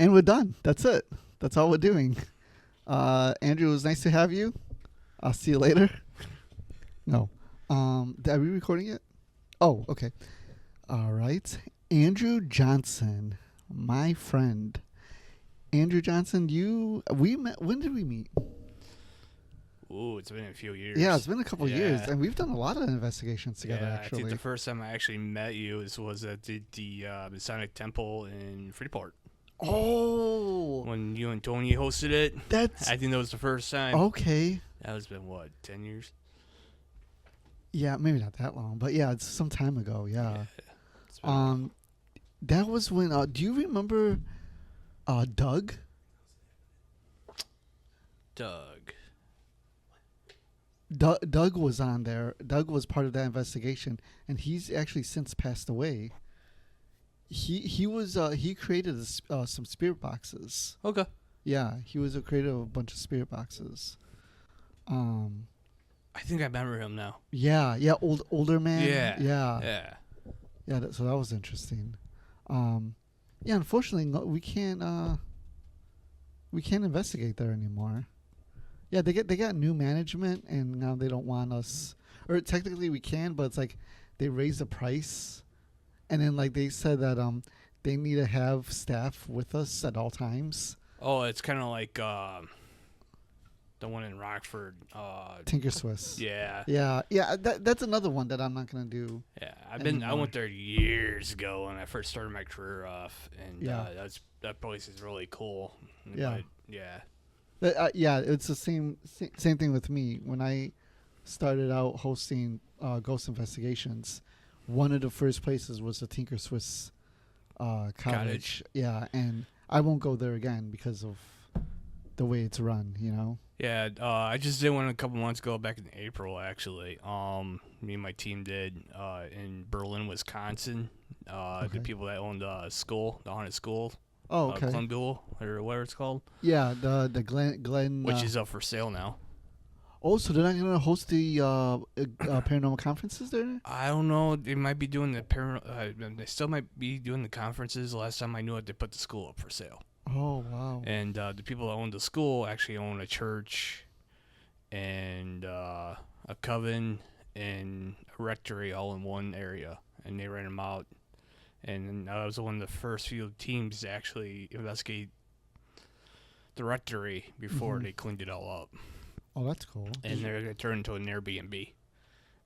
And we're done. That's it. That's all we're doing. Andrew, it was nice to have you. I'll see you later. No. Are we recording it? Oh, okay. All right. Andrew Johnson, my friend. Andrew Johnson, we met. When did we meet? Ooh, it's been a few years. Yeah, it's been a couple years, and we've done a lot of investigations together. Yeah, actually, I think the first time I actually met you was at the Masonic Temple in Freeport. Oh, when you and Tony hosted it. I think that was the first time. Okay. That has been, what, 10 years? Yeah, maybe not that long, but yeah, it's some time ago. Yeah. That was when. Do you remember Doug? Doug was on there. Doug was part of that investigation, and he's actually since passed away. He created some spirit boxes. Okay. Yeah, he was a creator of a bunch of spirit boxes. I think I remember him now. Yeah, older man. Yeah. So that was interesting. Yeah, unfortunately, we can't investigate there anymore. Yeah, they got new management, and now they don't want us. Or technically we can, but it's like they raised the price, and then like they said that they need to have staff with us at all times. Oh, it's kind of like the one in Rockford. Tinker Swiss. Yeah. Yeah. That's another one that I'm not gonna do. Yeah, I went there years ago when I first started my career off, and that place is really cool. Yeah. But, yeah. It's the same thing with me. When I started out hosting ghost investigations, one of the first places was the Tinker Swiss cottage. Yeah, and I won't go there again because of the way it's run, you know? Yeah, I just did one a couple months ago, back in April, actually. Me and my team did in Berlin, Wisconsin. The people that owned the haunted school. Oh, okay. Glenbull, or whatever it's called. Yeah, the Glen. Which is up for sale now. Oh, so they're not going to host the paranormal conferences there? I don't know. They might be doing they still might be doing the conferences. The last time I knew it, they put the school up for sale. Oh, wow. And the people that own the school actually own a church and a coven and a rectory all in one area. And they rent them out. And I was one of the first few teams to actually investigate the rectory before they cleaned it all up. Oh, that's cool. And they're going to turn into an Airbnb.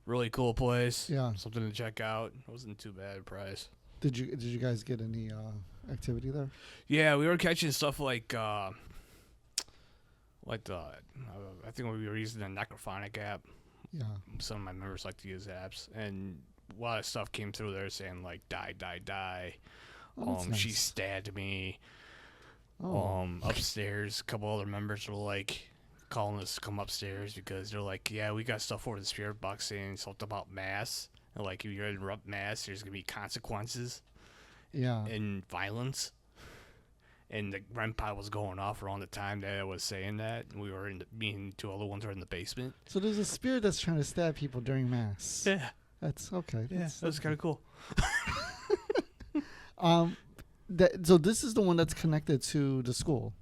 Really cool place. Yeah. Something to check out. It wasn't too bad a price. Did you guys get any activity there? Yeah, we were catching stuff like I think we were using the Necrophonic app. Yeah. Some of my members like to use apps, and a lot of stuff came through there saying like die. Oh, nice. She stabbed me. Oh. Upstairs, a couple other members were like calling us to come upstairs because they're like, yeah, we got stuff for the spirit box saying something about mass. And like, if you interrupt mass, there's gonna be consequences. Yeah. And violence. And the REM pod was going off around the time that I was saying that. And me and two other ones were in the basement. So there's a spirit that's trying to stab people during mass. Yeah. That's okay. Yeah, that's kind of cool. So this is the one that's connected to the school.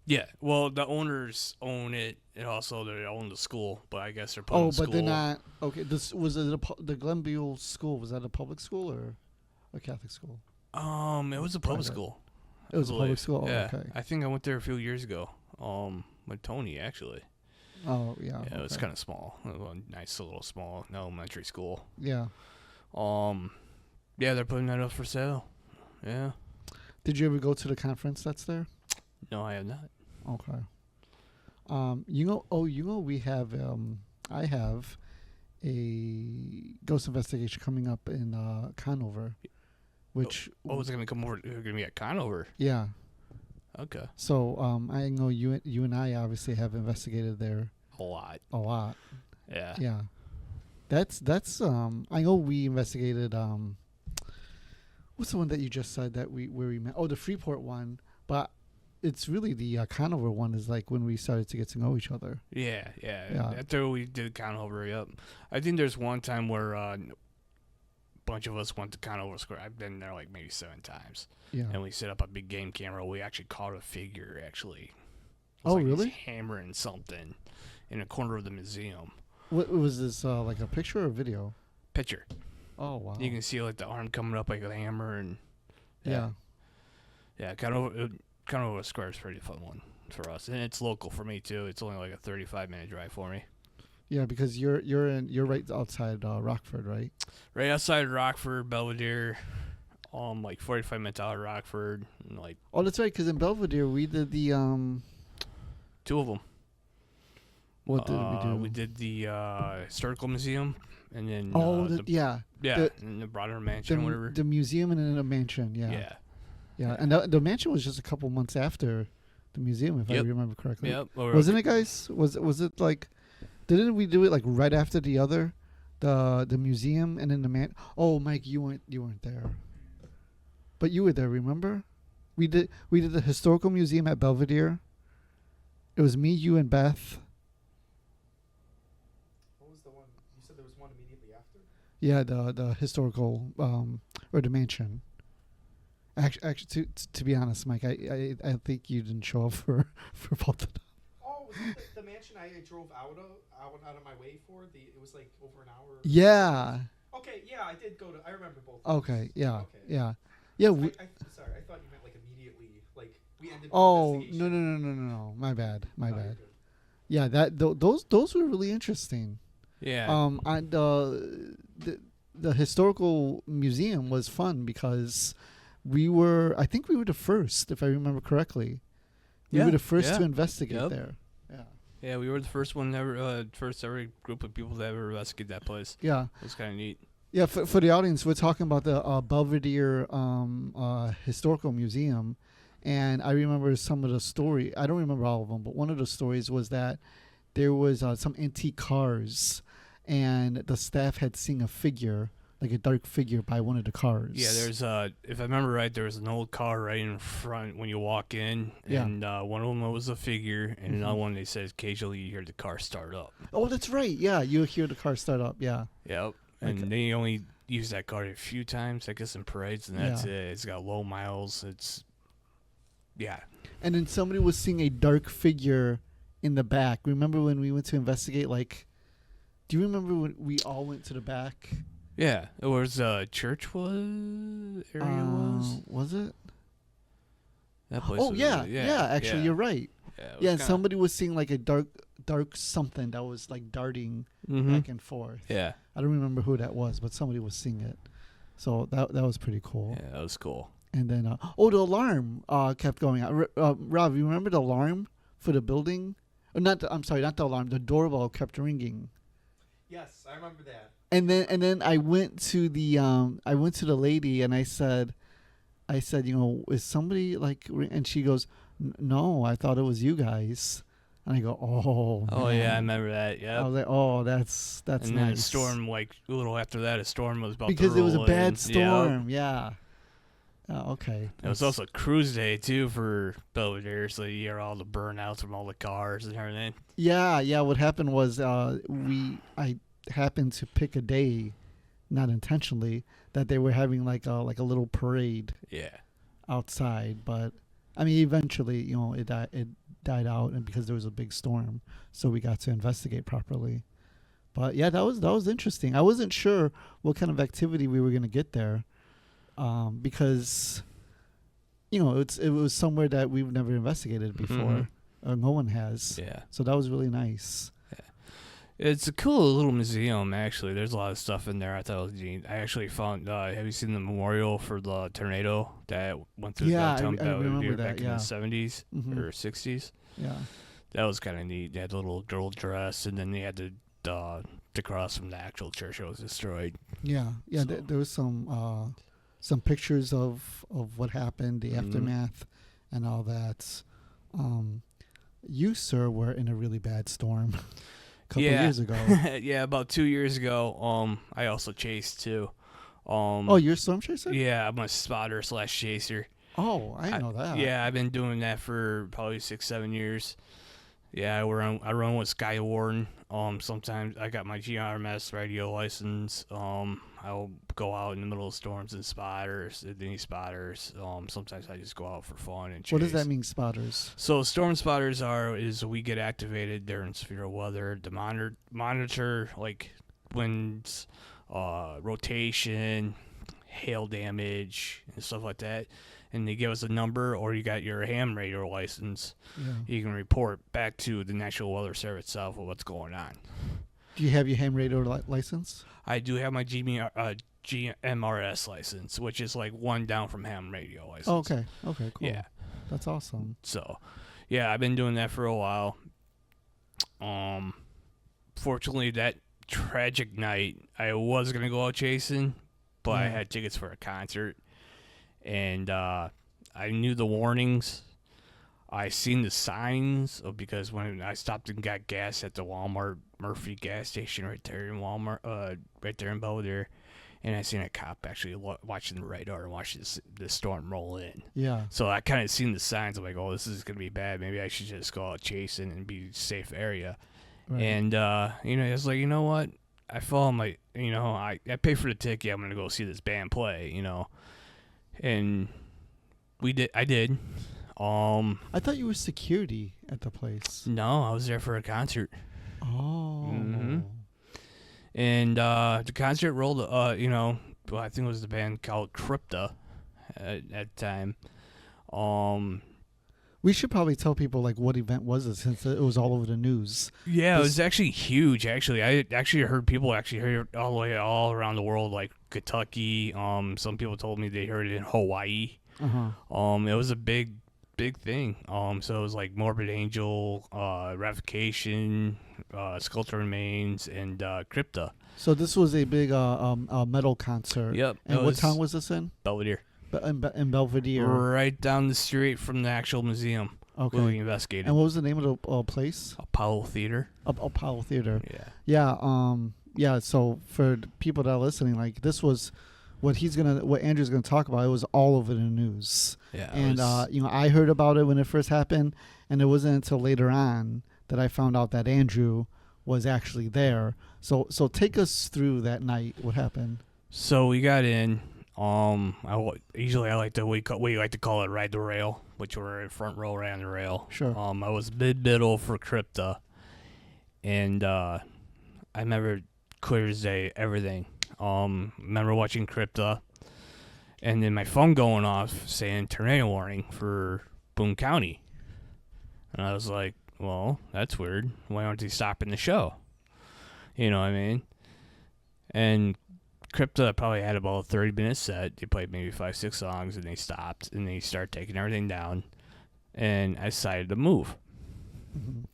Yeah, well, the owners own it, and also they own the school. But I guess they're putting they're not. Okay, this was the Glenbull school. Was that a public school or a Catholic school? It was a public school. It was a public school. Yeah, okay. I think I went there a few years ago. With Tony actually. Oh yeah. Yeah, it was kind of small. A nice little small elementary school. Yeah. Yeah, they're putting that up for sale. Yeah. Did you ever go to the conference that's there? No, I have not. Okay. We have I have a ghost investigation coming up in Conover, which is it gonna come over? Gonna be at Conover? Yeah. Okay. So I know you and I obviously have investigated there a lot. Yeah. Yeah. That's I know we investigated what's the one that you just said that where we met? Oh, the Freeport one, but it's really the Conover one is like when we started to get to know each other. Yeah. After we did Conover, yep. I think there's one time where a bunch of us went to Conover Square. I've been there like maybe 7 times. Yeah. And we set up a big game camera. We actually caught a figure, actually. Oh, like really? He's hammering something in a corner of the museum. What was this, like a picture or a video? Picture. Oh, wow. You can see like the arm coming up like a hammer and Yeah. Yeah, Conover Square is a pretty fun one for us, and it's local for me too. It's only like a 35-minute drive for me. Yeah, because you're right outside Rockford, right? Right outside Rockford, Belvedere, like 45 minutes out of Rockford, and like. Oh, that's right. Because in Belvedere we did the 2 of them. What did we do? We did the historical museum, and then. Yeah. Yeah, and the Broader Mansion, or whatever. The museum and then the mansion. Yeah. Yeah. Yeah, and the mansion was just a couple months after the museum, if I remember correctly. Yep. Wasn't it, guys? Was it like? Didn't we do it like right after the other, the museum and then the man? Oh, Mike, you weren't there, but you were there. Remember? We did the historical museum at Belvedere. It was me, you, and Beth. What was the one? You said there was one immediately after? Yeah, the historical or the mansion. Actually, to be honest, Mike, I think you didn't show up for both of them. Oh, was it the mansion I drove out of my way for? It was like over an hour. Yeah. Okay, yeah, I did go to. I remember both. Okay. Yeah. Okay. Yeah. Sorry, I thought you meant like immediately, like we ended. Oh, the no. investigation. My bad. Oh, you're good. Yeah, those were really interesting. Yeah. And the historical museum was fun because I think we were the first, if I remember correctly. We were the first to investigate there. Yeah. Yeah, we were the first one ever, first ever group of people to ever investigate that place. Yeah. It was kind of neat. Yeah, for the audience, we're talking about the Belvedere Historical Museum, and I remember some of the story. I don't remember all of them, but one of the stories was that there was some antique cars, and the staff had seen a figure, like a dark figure, by one of the cars. Yeah, there's if I remember right, there was an old car right in front when you walk in, and one of them was a figure, and another one they said occasionally you hear the car start up. Oh, that's right. Yeah, you hear the car start up. Yeah. Yep. And they only use that car a few times, I guess, in parades, and that's it. It's got low miles. And then somebody was seeing a dark figure in the back. Remember when we went to investigate? Like, do you remember when we all went to the back? Yeah, it was church was Was it? That place. Oh was, yeah. Actually, you're right. Yeah, and somebody was seeing like a dark something that was like darting back and forth. Yeah. I don't remember who that was, but somebody was seeing it. So that was pretty cool. Yeah, that was cool. And then the alarm kept going. Rob, you remember the alarm for the building? I'm sorry, not the alarm. The doorbell kept ringing. Yes, I remember that. And then I went to the lady and I said, is somebody like? And she goes, no, I thought it was you guys. And I go, oh. Oh man. yeah, I remember that. Yeah. I was like, oh, that's and nice. And then a storm, like a little after that, a storm was about because to roll it was a bad in. storm. Yeah. Okay. It was also cruise day too for Belvedere, so you hear all the burnouts from all the cars and everything. Yeah. What happened was I happened to pick a day, not intentionally, that they were having like a little parade. Yeah. Outside, but I mean, eventually, it died out, and because there was a big storm, so we got to investigate properly. But yeah, that was interesting. I wasn't sure what kind of activity we were gonna get there, because it was somewhere that we've never investigated before, or no one has. Yeah. So that was really nice. It's a cool little museum, actually. There's a lot of stuff in there. I thought it was neat. I actually found, have you seen the memorial for the tornado that went through downtown Belvedere back in the 70s or 60s? Yeah. That was kind of neat. They had the little girl dress, and then they had the cross from the actual church that was destroyed. Yeah. So. There was some pictures of what happened, the aftermath, and all that. You, sir, were in a really bad storm. Couple years ago. Yeah, about 2 years ago. I also chased too. You're a storm chaser? Yeah, I'm a spotter / chaser. Oh, I know that. Yeah, I've been doing that for probably 6-7 years. Yeah, I run with Sky Warden. Sometimes I got my GRMS radio license. I'll go out in the middle of storms and spotters, any spotters. Sometimes I just go out for fun and chase. What does that mean, spotters? So storm spotters is we get activated during severe weather to monitor like winds, rotation, hail damage, and stuff like that. And they give us a number, or you got your ham radio license. Yeah. You can report back to the National Weather Service itself of what's going on. Do you have your ham radio license? I do have my GMRS license, which is like one down from ham radio license. Oh, okay. Okay, cool. Yeah. That's awesome. So, yeah, I've been doing that for a while. Fortunately, that tragic night, I was going to go out chasing, but I had tickets for a concert. And I knew the warnings. I seen the signs because when I stopped and got gas at the Walmart Murphy gas station right there in Walmart, right there in Belvedere, and I seen a cop actually watching the radar and watching the storm roll in. Yeah. So I kind of seen the signs. I'm like, oh, this is gonna be bad. Maybe I should just go out chasing and be safe area. Right. And I was like, you know what? I follow my, I pay for the ticket. I'm gonna go see this band play. And I did. I thought you were security at the place. No, I was there for a concert. Oh. Mm-hmm. And the concert rolled, I think it was the band called Crypta at the time. We should probably tell people like what event was it, since it was all over the news. Yeah, it was actually huge. Actually, I actually heard people hear it all around the world, like Kentucky. Some people told me they heard it in Hawaii. It was a big thing. So it was like Morbid Angel, Revocation, Sculptor Remains, and Crypta. So this was a big metal concert. Yep. And what town was this in? Belvedere. In Belvedere. Right down the street from the actual museum. Okay. Where we investigated. And what was the name of the place? Apollo Theater. Apollo Theater. Yeah. Yeah. Yeah. So for the people that are listening, like this was what Andrew's gonna talk about. It was all over the news. Yeah. And I heard about it when it first happened, and it wasn't until later on that I found out that Andrew was actually there. So take us through that night. What happened? So we got in. Usually I like to we like to call it ride the rail, which we're in front row right on the rail. Sure. I was middle for Crypta, and I remember clear as day everything. Remember watching Crypta, and then my phone going off saying tornado warning for Boone County, and I was like, well, that's weird. Why aren't they stopping the show? You know what I mean? And Crypta probably had about a 30-minute set. They played maybe 5-6 songs, and they stopped, and they started taking everything down. And I decided to move. Mm-hmm.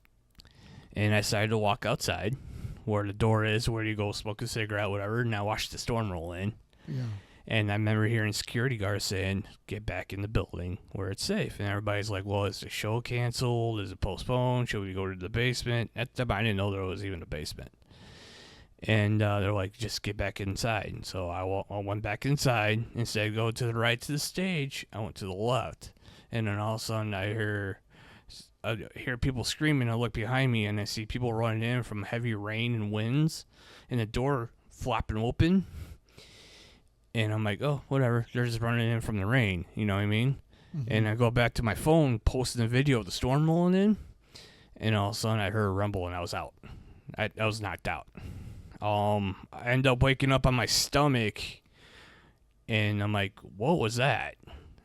And I decided to walk outside, where the door is, where you go smoke a cigarette, whatever, and I watched the storm roll in. Yeah. And I remember hearing security guards saying, get back in the building where it's safe. And everybody's like, well, is the show canceled? Is it postponed? Should we go to the basement? At the time, I didn't know there was even a basement. And they're like, just get back inside. And so I went back inside. Instead of going to the right to the stage, I went to the left. And then all of a sudden, I hear people screaming. I look behind me, and I see people running in from heavy rain and winds, and the door flopping open. And I'm like, oh, whatever. They're just running in from the rain. You know what I mean? Mm-hmm. And I go back to my phone, posting a video of the storm rolling in. And all of a sudden, I heard a rumble, and I was out. I was knocked out. I end up waking up on my stomach, and I'm like, what was that?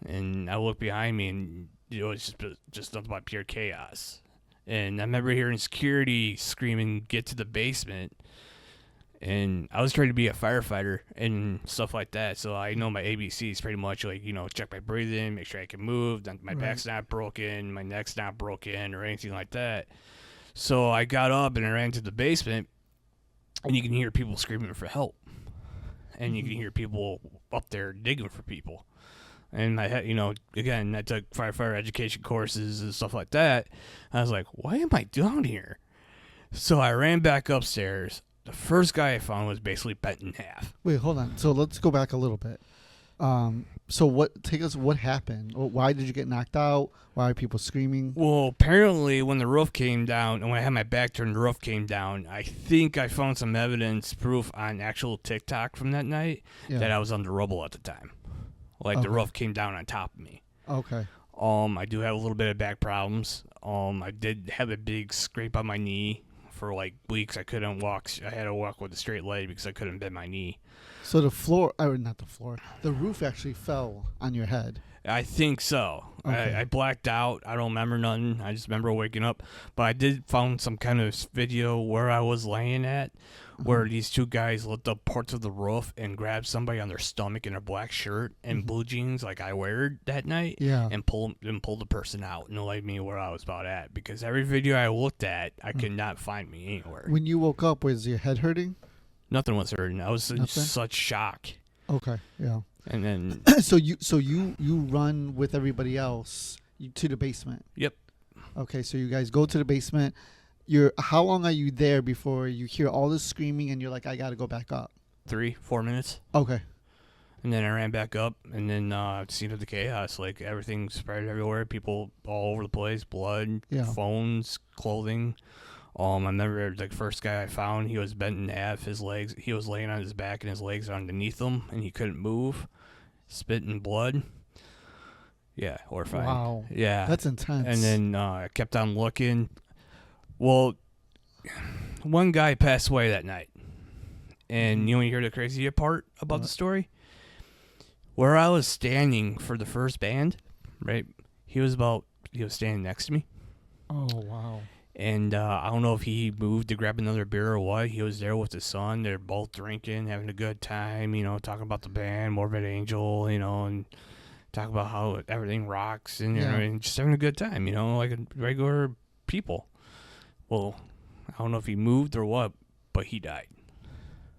And I look behind me, and it was just nothing but pure chaos. And I remember hearing security screaming, get to the basement. And I was trying to be a firefighter and stuff like that, so I know my ABCs pretty much, like, check my breathing, make sure I can move, my back's not broken, my neck's not broken, or anything like that. So I got up and I ran to the basement, and you can hear people screaming for help. And you can hear people up there digging for people. And I had, again, I took firefighter education courses and stuff like that. I was like, why am I down here? So I ran back upstairs. The first guy I found was basically bent in half. Wait, hold on. So let's go back a little bit. So what happened? Why did you get knocked out? Why are people screaming? Well, apparently when the roof came down, and when I had my back turned, the roof came down, I think I found some evidence, proof on actual TikTok from that night Yeah. that I was under rubble at the time. Like the Okay. roof came down on top of me. Okay. I do have a little bit of back problems. I did have a big scrape on my knee for like weeks. I couldn't walk. I had to walk with a straight leg because I couldn't bend my knee. So the floor, or not the floor, the roof actually fell on your head. I think so. Okay. I blacked out. I don't remember nothing. I just remember waking up. But I did found some kind of video where I was laying at, where these two guys lift up parts of the roof and grab somebody on their stomach in a black shirt and blue jeans like I wear that night. Yeah. And pull the person out and laid me where I was about at. Because every video I looked at, I could not find me anywhere. When you woke up, was your head hurting? Nothing was hurting. I was in Nothing? such shock. Okay. Yeah. And then so you run with everybody else to the basement. Yep. Okay. So you guys go to the basement. How long are you there before you hear all this screaming and you're like, I gotta go back up? 3-4 minutes. Okay. And then I ran back up, and then scene of the chaos. Like, everything spread everywhere. People all over the place. Blood, Yeah. phones, clothing. I remember the first guy I found, he was bent in half. His legs, he was laying on his back, and his legs are underneath him, and he couldn't move. Spitting blood. Yeah, horrifying. Wow. Yeah. That's intense. And then I kept on looking. Well, one guy passed away that night. And you want to hear the crazy part about the story? Where I was standing for the first band, right? He was standing next to me. Oh, wow. And I don't know if he moved to grab another beer or what. He was there with his son. They're both drinking, having a good time, talking about the band, Morbid Angel, and talking about how everything rocks and, and just having a good time, like a regular people. Well, I don't know if he moved or what, but he died.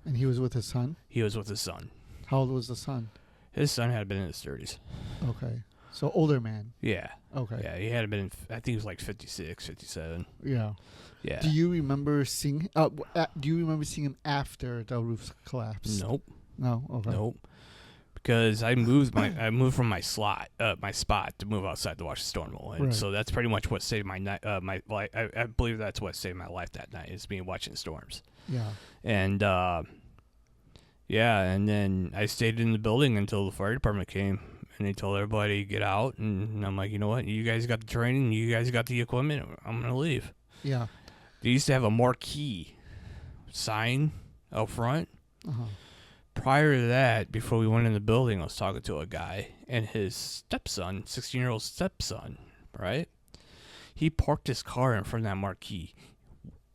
And he was with his son? He was with his son. How old was the son? His son had been in his 30s. Okay. So older man. Yeah. Okay. Yeah, he had been, I think he was like 56, 57. Yeah. Yeah. Do you remember seeing him after the roof collapsed? Nope. No? Okay. Nope. Because I moved from my spot to move outside to watch the storm roll. And so that's pretty much what saved my night. My life. I believe that's what saved my life that night, is me watching storms. Yeah. And and then I stayed in the building until the fire department came, and they told everybody to get out. And I'm like, you know what? You guys got the training. You guys got the equipment. I'm gonna leave. Yeah. They used to have a marquee sign out front. Uh-huh. Prior to that, before we went in the building, I was talking to a guy and his stepson, 16-year-old stepson, right? He parked his car in front of that marquee,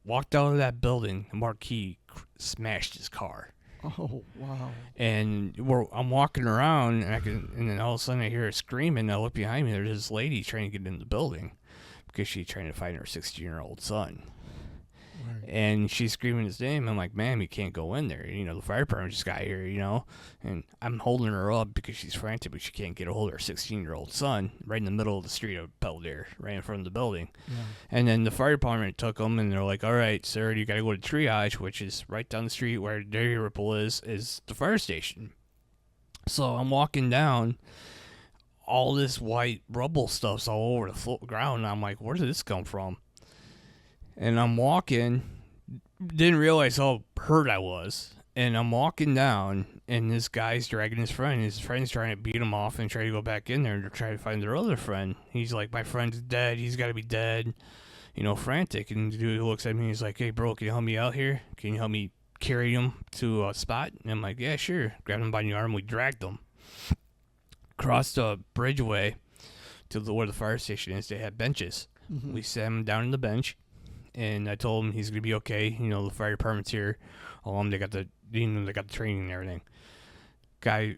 walked out of that building, the marquee smashed his car. Oh, wow. And I'm walking around, and then all of a sudden I hear her screaming, and I look behind me, there's this lady trying to get in the building because she's trying to find her 16-year-old son. Right. And she's screaming his name. I'm like, ma'am, you can't go in there. The fire department just got here, And I'm holding her up because she's frantic, but she can't get a hold of her 16-year-old son right in the middle of the street of Belvedere, right in front of the building. Yeah. And then the fire department took them, and they're like, all right, sir, you got to go to triage, which is right down the street where Dairy Ripple is the fire station. So I'm walking down. All this white rubble stuff's all over the ground, and I'm like, where did this come from? And I'm walking, didn't realize how hurt I was. And I'm walking down, and this guy's dragging his friend. His friend's trying to beat him off and try to go back in there and try to find their other friend. He's like, my friend's dead. He's got to be dead. Frantic. And the dude looks at me. He's like, hey, bro, can you help me out here? Can you help me carry him to a spot? And I'm like, yeah, sure. Grabbed him by the arm. We dragged him. Crossed a bridgeway to where the fire station is. They had benches. Mm-hmm. We sat him down on the bench. And I told him he's gonna be okay. The fire department's here. They got the training and everything. Guy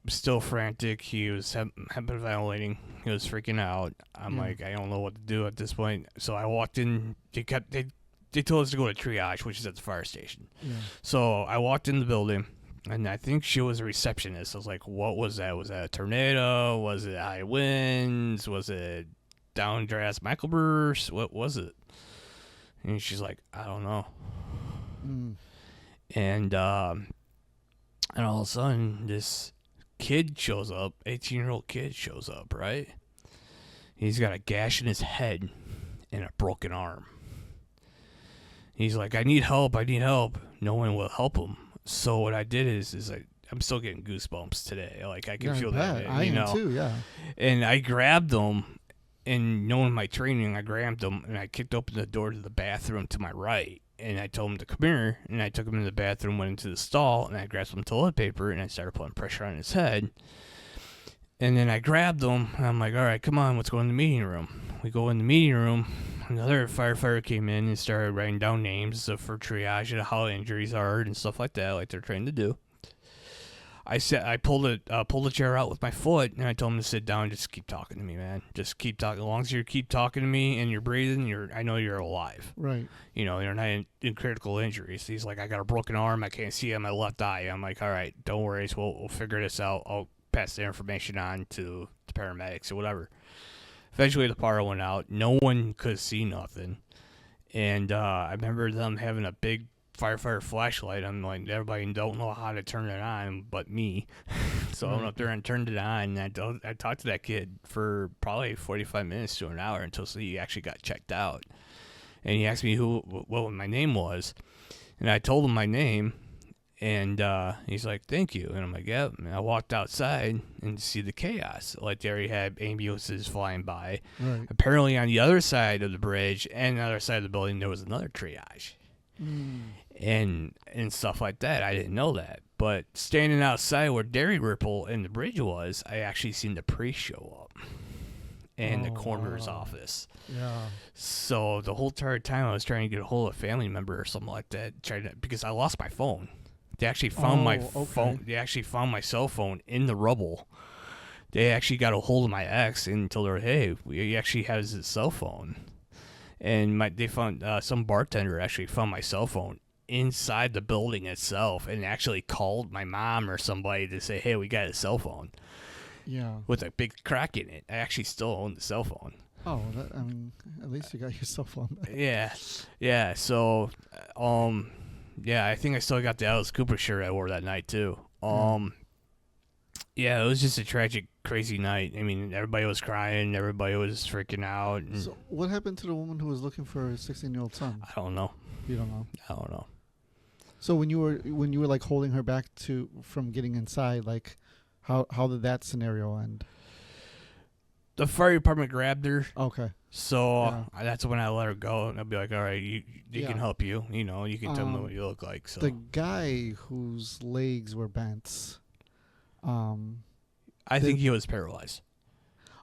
was still frantic. He was hyperventilating. He was freaking out. I'm like, I don't know what to do at this point. So I walked in. They told us to go to triage, which is at the fire station. Yeah. So I walked in the building, and I think she was a receptionist. I was like, what was that? Was that a tornado? Was it high winds? Was it downdraft microburst? What was it? And she's like, I don't know. And all of a sudden, this kid shows up, 18-year-old kid shows up, right? He's got a gash in his head and a broken arm. He's like, I need help. No one will help him. So what I did is I'm still getting goosebumps today. Like, I can feel that, I am too, yeah. And I grabbed him, and knowing my training, I grabbed him, and I kicked open the door to the bathroom to my right. And I told him to come here, and I took him into the bathroom, went into the stall, and I grabbed some toilet paper, and I started putting pressure on his head. And then I grabbed him, and I'm like, all right, come on, let's go in the meeting room. We go in the meeting room. Another firefighter came in and started writing down names for triage of how injuries are and stuff like that, like they're trained to do. I pulled a chair out with my foot, and I told him to sit down. Just keep talking to me, man. Just keep talking. As long as you keep talking to me and you're breathing, I know you're alive. Right. You know, you're not in critical injuries. He's like, I got a broken arm. I can't see on my left eye. I'm like, all right, don't worry. So we'll figure this out. I'll pass the information on to the paramedics or whatever. Eventually, the power went out. No one could see nothing. And I remember them having a big firefighter flashlight. I'm like, everybody don't know how to turn it on but me. So I went up there and turned it on. And I talked to that kid for probably 45 minutes to an hour until he actually got checked out. And he asked me what my name was. And I told him my name. And he's like, thank you. And I'm like, yep. And I walked outside and see the chaos. Like, they already had ambulances flying by. Right. Apparently, on the other side of the bridge and the other side of the building, there was another triage. And stuff like that. I didn't know that. But standing outside where Dairy Ripple and the bridge was, I actually seen the priest show up. And the coroner's office. Yeah. So the whole entire time I was trying to get a hold of a family member or something like that, because I lost my phone. They actually found my phone. They actually found my cell phone in the rubble. They actually got a hold of my ex and told her, "Hey, he actually has his cell phone." And they found some bartender actually found my cell phone inside the building itself and actually called my mom or somebody to say, "Hey, we got his cell phone." Yeah. With a big crack in it. I actually still own the cell phone. Oh, at least you got your cell phone back. Yeah. So, yeah, I think I still got the Alice Cooper shirt I wore that night too. Yeah, it was just a tragic, crazy night. I mean, everybody was crying, everybody was freaking out. And so, what happened to the woman who was looking for her 16-year-old son? I don't know. You don't know. I don't know. So when you were like holding her back from getting inside, like, how did that scenario end? The fire department grabbed her. Okay. So that's when I let her go, and I'll be like, all right, they can help you. You know, you can tell them what you look like. So the guy whose legs were bent, I think he was paralyzed.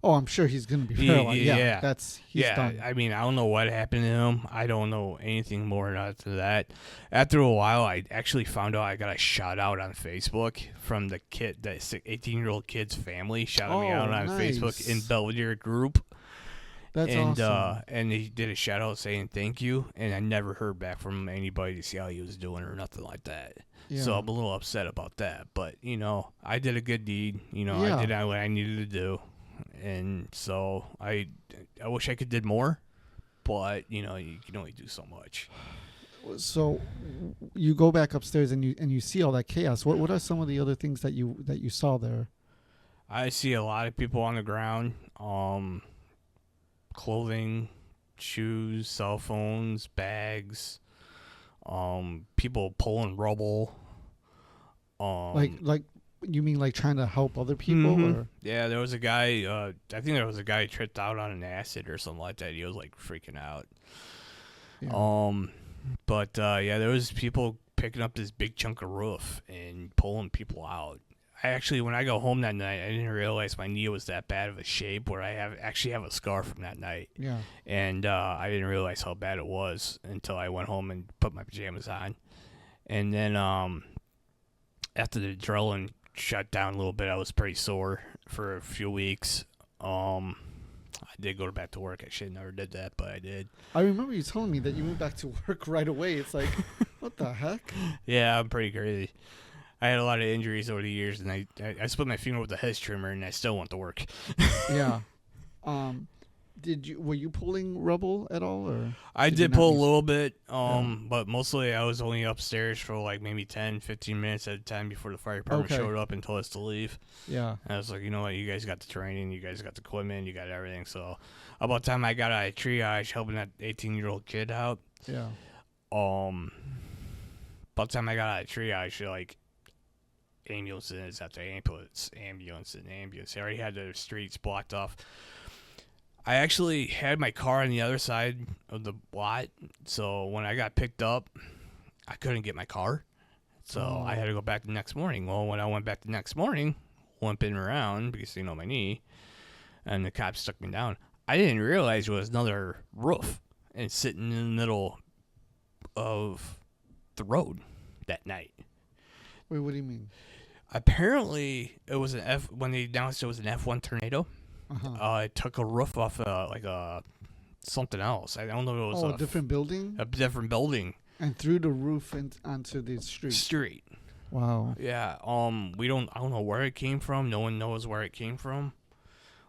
Oh, I'm sure he's going to be paralyzed. Yeah. He's done. I mean, I don't know what happened to him. I don't know anything more after that. After a while, I actually found out I got a shout out on Facebook from the kid, that 18-year-old kid's family shouted me out on Facebook in Belvedere group. That's awesome. And he did a shout out saying thank you, and I never heard back from anybody to see how he was doing or nothing like that. Yeah. So I'm a little upset about that. But, you know, I did a good deed. You know, I did what I needed to do. And so I wish I could did more, but you know, you can only do so much. So you go back upstairs and you see all that chaos. What are some of the other things that you saw there? I see a lot of people on the ground, clothing, shoes, cell phones, bags, people pulling rubble. Like you mean like trying to help other people? Mm-hmm. Or? Yeah, there was a guy, I think there was a guy who tripped out on an acid or something like that. He was like freaking out. Yeah. But there was people picking up this big chunk of roof and pulling people out. When I go home that night, I didn't realize my knee was that bad of a shape where I actually have a scar from that night. Yeah. And I didn't realize how bad it was until I went home and put my pajamas on. And then after the adrenaline shut down a little bit, I was pretty sore for a few weeks. I did go back to work. I should have never did that, but I did. I remember you telling me that you went back to work right away. It's like, what the heck? Yeah, I'm pretty crazy. I had a lot of injuries over the years, and I split my finger with a hedge trimmer, and I still went to work. Yeah. Were you pulling rubble at all, or I Did you did not pull a use- little bit, but mostly I was only upstairs for like maybe 10, 15 minutes at a time before the fire department Okay. showed up and told us to leave. yeah? And I was like, you know what, you guys got the training, you guys got the equipment, you got everything. So about the time I got out of triage helping that 18-year-old kid out, Yeah. about the time I got out of triage, like ambulances after ambulance. I already had the streets blocked off. I actually had my car on the other side of the lot, so when I got picked up, I couldn't get my car. So I had to go back the next morning. Well, when I went back the next morning, limping around because, my knee, and the cops stuck me down, I didn't realize there was another roof and sitting in the middle of the road that night. Wait, what do you mean? Apparently, it was when they announced it was an F1 tornado. It took a roof off something else. I don't know if it was a different building. A different building. And through the roof and onto the street. Wow. Yeah. I don't know where it came from. No one knows where it came from.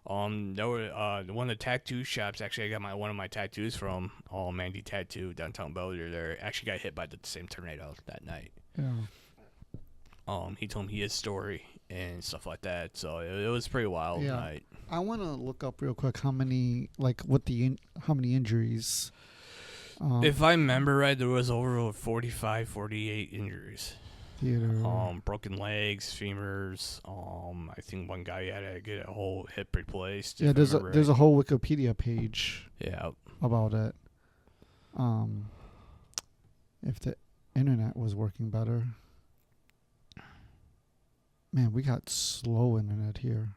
There were one of the tattoo shops. Actually, I got one of my tattoos from Mandy Tattoo downtown Belvedere. There actually got hit by the same tornado that night. Yeah. He told me his story and stuff like that. So it was pretty wild night. I want to look up real quick how many injuries. If I remember right, there was over 45, 48 injuries. Theater. Broken legs, femurs. I think one guy had to get a whole hip replaced. Yeah, there's a whole Wikipedia page. Yeah. About it. If the internet was working better. Man, we got slow internet here.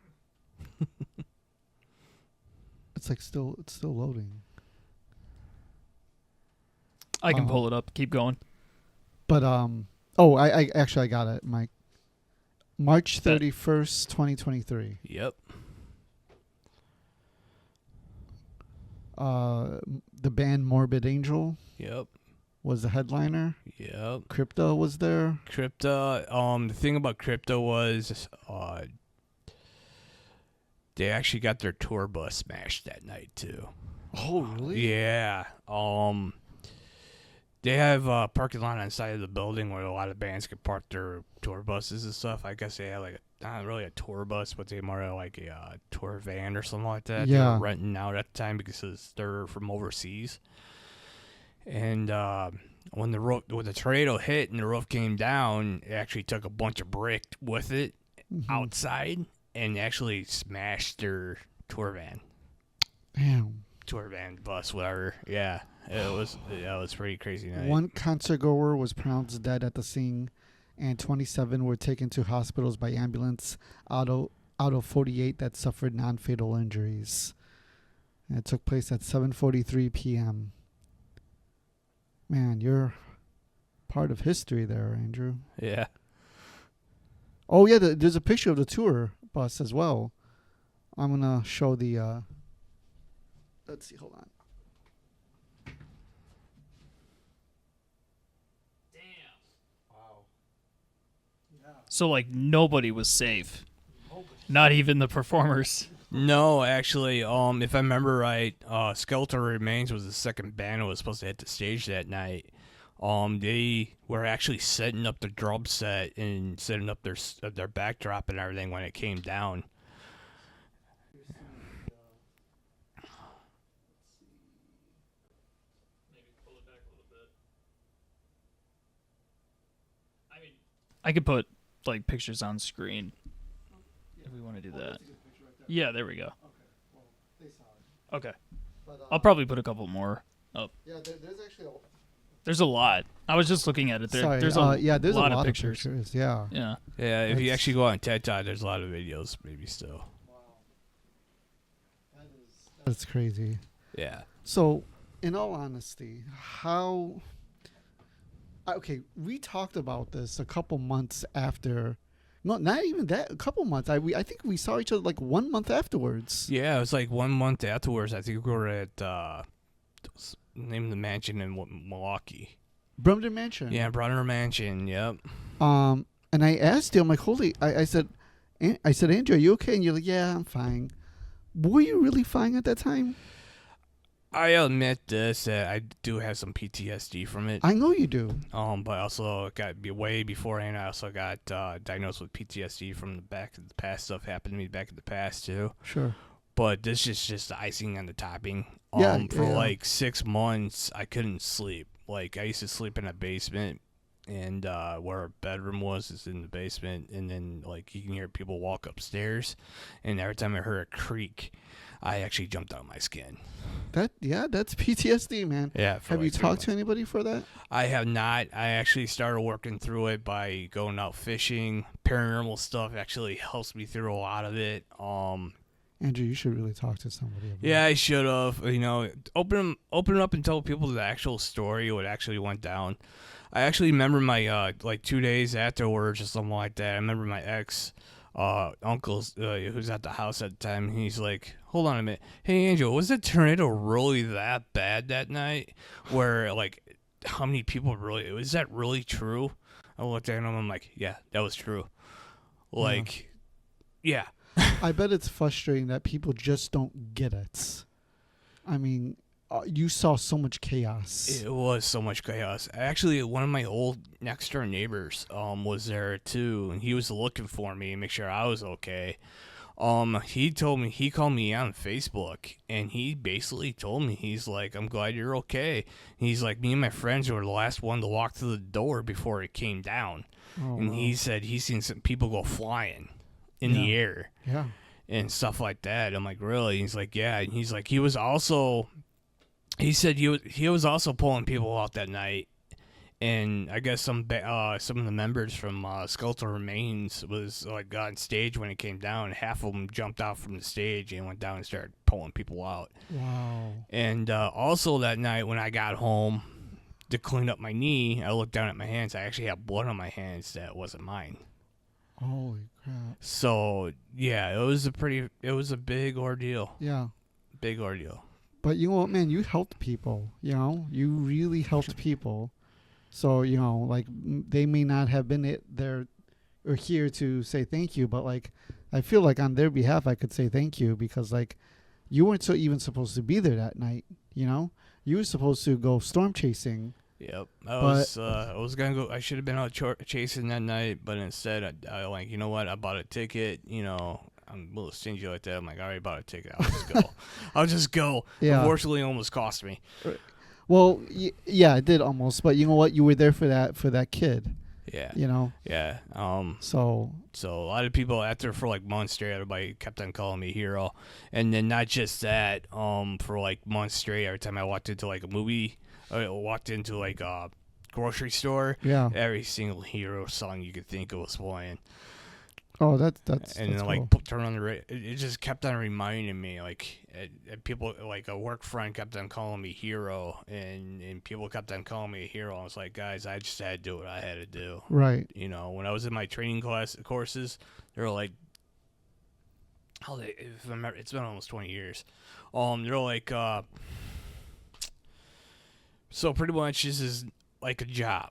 It's still loading. I can pull it up. Keep going. But I actually got it, Mike. March 31st, 2023. Yep. The band Morbid Angel. Yep. Was the headliner. Yep. Crypto was there. The thing about Crypto was they actually got their tour bus smashed that night too. Oh, really? Yeah. They have a parking lot on the side of the building where a lot of bands could park their tour buses and stuff. I guess they had not really a tour bus, but they more like a tour van or something like that. Yeah. They were renting out at the time because they're from overseas. And when the tornado hit and the roof came down, it actually took a bunch of brick with it outside and actually smashed their tour van. Damn. Tour van, bus, whatever. Yeah. It was pretty crazy night. One concert goer was pronounced dead at the scene, and 27 were taken to hospitals by ambulance out of 48 that suffered non-fatal injuries. And it took place at 7:43 p.m. Man, you're part of history there, Andrew. Yeah. Oh, yeah, there's a picture of the tour bus as well. I'm going to show the... let's see, hold on. So nobody was safe. Not even the performers. No, actually, if I remember right, Skeletal Remains was the second band that was supposed to hit the stage that night. They were actually setting up the drum set and setting up their backdrop and everything when it came down. I could put pictures on screen if we want to do that. Yeah, there we go. Okay. I'll probably put a couple more up. Yeah, there's actually There's a lot. I was just looking at it. There's a lot of pictures. Yeah. Yeah. Yeah, if you actually go on TED Talk, there's a lot of videos, maybe still. That's crazy. Yeah. So, in all honesty, okay, we talked about this a couple months after. No, not even that. A couple months. I think we saw each other 1 month afterwards. Yeah, it was 1 month afterwards. I think we were at name of the mansion in Milwaukee. Brumden Mansion. Yeah, Brumden Mansion. Yep. And I asked you, I'm like, holy! I said, Andrew, are you okay? And you're like, yeah, I'm fine. Were you really fine at that time? I admit this that I do have some PTSD from it. I know you do. But also got way beforehand. I also got diagnosed with PTSD from the back of the past stuff happened to me back in the past too. Sure. But this is just the icing on the topping. For yeah. like 6 months, I couldn't sleep. Like I used to sleep in a basement, and where our bedroom was is in the basement, and then like you can hear people walk upstairs, and every time I heard a creak, I actually jumped out of my skin. That's PTSD, man. Yeah. Have you talked to anybody for that? I have not. I actually started working through it by going out fishing. Paranormal stuff actually helps me through a lot of it. Andrew, you should really talk to somebody about Yeah, I should have. Open up and tell people the actual story, what actually went down. I actually remember my like 2 days afterwards or something like that. I remember my ex uncle's who's at the house at the time. He's like, "Hold on a minute, hey Angel, was the tornado really that bad that night? Where like, how many people really? Was that really true?" I looked at him. I'm like, "Yeah, that was true." Like, yeah. I bet it's frustrating that people just don't get it. I mean, you saw so much chaos. It was so much chaos. Actually, one of my old next door neighbors was there too, and he was looking for me and make sure I was okay. He called me on Facebook, and he basically told me, he's like, "I'm glad you're okay." He's like, "Me and my friends were the last one to walk through the door before it came down." And he said he's seen some people go flying in the air. Yeah. And stuff like that. I'm like, "Really?" He's like, "Yeah." And he's like, he said he was also pulling people out that night, and I guess some of the members from Skeletal Remains was like on stage when it came down. Half of them jumped out from the stage and went down and started pulling people out. Wow. And also that night when I got home to clean up my knee, I looked down at my hands. I actually had blood on my hands that wasn't mine. Holy crap. So yeah, it was a big ordeal. Yeah. Big ordeal. But you know what, man? You helped people. You know, you really helped people. So like they may not have been there or here to say thank you, but like I feel like on their behalf I could say thank you, because like you weren't even supposed to be there that night. You were supposed to go storm chasing. Yep, I was gonna go. I should have been out chasing that night, but instead, I like, you know what? I bought a ticket. I'm a little stingy like that. I'm like, I already bought a ticket. I'll just go. Yeah. Unfortunately, it almost cost me. Well, yeah, it did almost. But you know what? You were there for that kid. Yeah. Yeah. So a lot of people for like months straight, everybody kept on calling me hero, and then not just that. For like months straight, every time I walked into like a movie. I walked into like a grocery store. Yeah. Every single hero song you could think of was playing. Oh, that's and that's then cool. like turn on the radio. It just kept on reminding me, like people, like a work friend kept on calling me hero, and people kept on calling me a hero. I was like, guys, I just had to do what I had to do. Right. When I was in my training courses, they were like, if I remember, it's been almost 20 years. They're like, so pretty much this is like a job.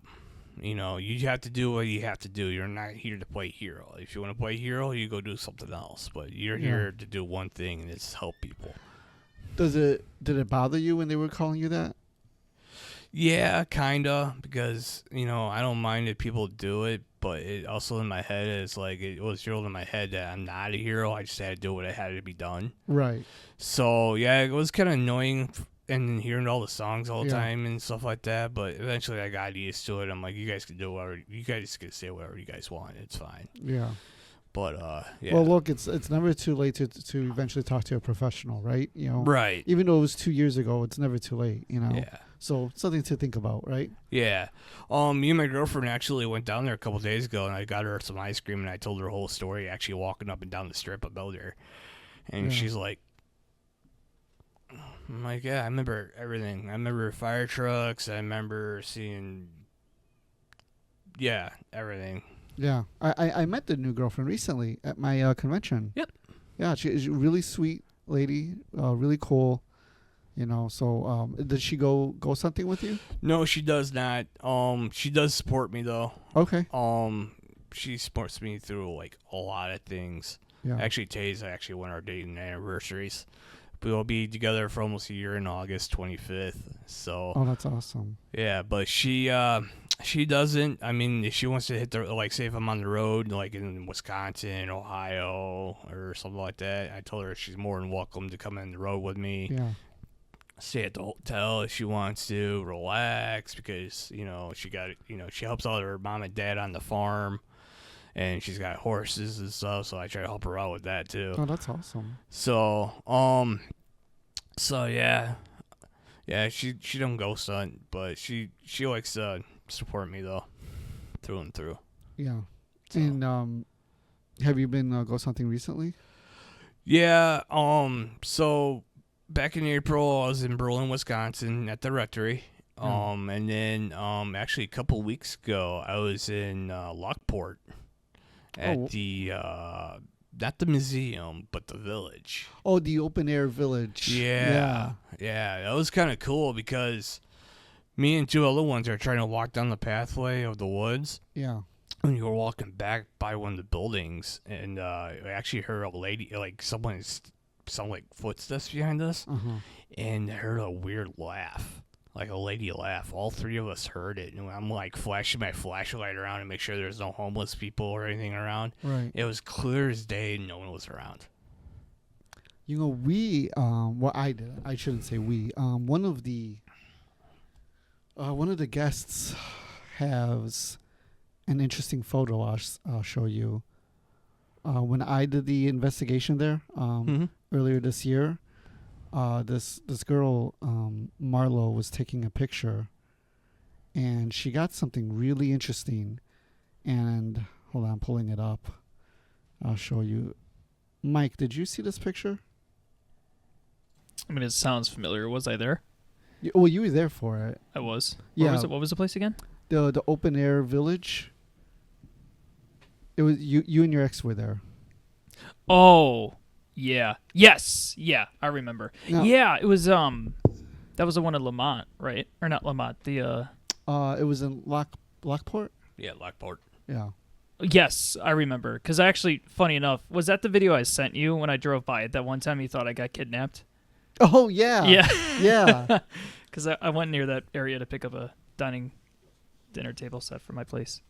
You have to do what you have to do. You're not here to play hero. If you want to play hero, you go do something else. But you're here to do one thing, and it's help people. Did it bother you when they were calling you that? Yeah, kinda, because I don't mind if people do it, but it also in my head is like, it was drilled in my head that I'm not a hero. I just had to do what had to be done. Right. So yeah, it was kind of annoying. And hearing all the songs all the time and stuff like that, but eventually I got used to it. I'm like, you guys can do whatever, you guys can say whatever you guys want. It's fine. Yeah. But yeah. Well, look, it's never too late to eventually talk to a professional, right? Right. Even though it was 2 years ago, it's never too late. Yeah. So something to think about, right? Yeah. Me and my girlfriend actually went down there a couple days ago, and I got her some ice cream, and I told her the whole story, actually walking up and down the strip about her, and she's like. I'm like, yeah, I remember everything. I remember fire trucks. I remember seeing, everything. Yeah. I met the new girlfriend recently at my convention. Yep. Yeah, she's a really sweet lady, really cool. So did she go something with you? No, she does not. She does support me, though. Okay. She supports me through, like, a lot of things. Yeah. Actually, today's one of our dating anniversaries. we'll be together for almost a year in August 25th. So Oh, that's awesome. yeah, but she doesn't. I mean, if she wants to hit the, like, say if I'm on the road, like in Wisconsin, Ohio, or something like that, I told her she's more than welcome to come on the road with me. Yeah. Stay at the hotel if she wants to, relax, because, you know, she helps out her mom and dad on the farm, and she's got horses and stuff, so I try to help her out with that too. Oh, that's awesome. So, yeah, she don't ghost hunt, but she likes to support me though, through and through. Yeah. So. And have you been ghost hunting recently? Yeah. So back in April, I was in Berlin, Wisconsin, at the rectory. And then actually a couple weeks ago, I was in Lockport at the not the museum, but the village. Oh, the open air village. Yeah. That was kind of cool because me and two other ones are trying to walk down the pathway of the woods. Yeah. And you were walking back by one of the buildings, and I actually heard a lady, like someone's, sound like footsteps behind us, and heard a weird laugh, like a lady laugh. All three of us heard it, and I'm like flashing my flashlight around to make sure there's no homeless people or anything around. Right. It was clear as day, and no one was around. You know, we well, I did. I shouldn't say we. One of the guests has an interesting photo. I'll show you. When I did the investigation there earlier this year, this girl Marlo was taking a picture, and she got something really interesting. And hold on, I'm pulling it up. I'll show you. Mike, did you see this picture? I mean, it sounds familiar. Was I there? Well, you were there for it. I was. Yeah. Where was it? What was the place again? The open air village. It was you and your ex were there. Oh, yeah. Yes. Yeah, I remember. No. Yeah, it was that was the one in Lamont, right? Or not Lamont, the it was in Lockport? Yeah, Lockport. Yeah. Yes, I remember. Cuz actually, funny enough, was that the video I sent you when I drove by it that one time you thought I got kidnapped? Oh, yeah. Yeah. Yeah. Cuz I went near that area to pick up a dinner table set for my place.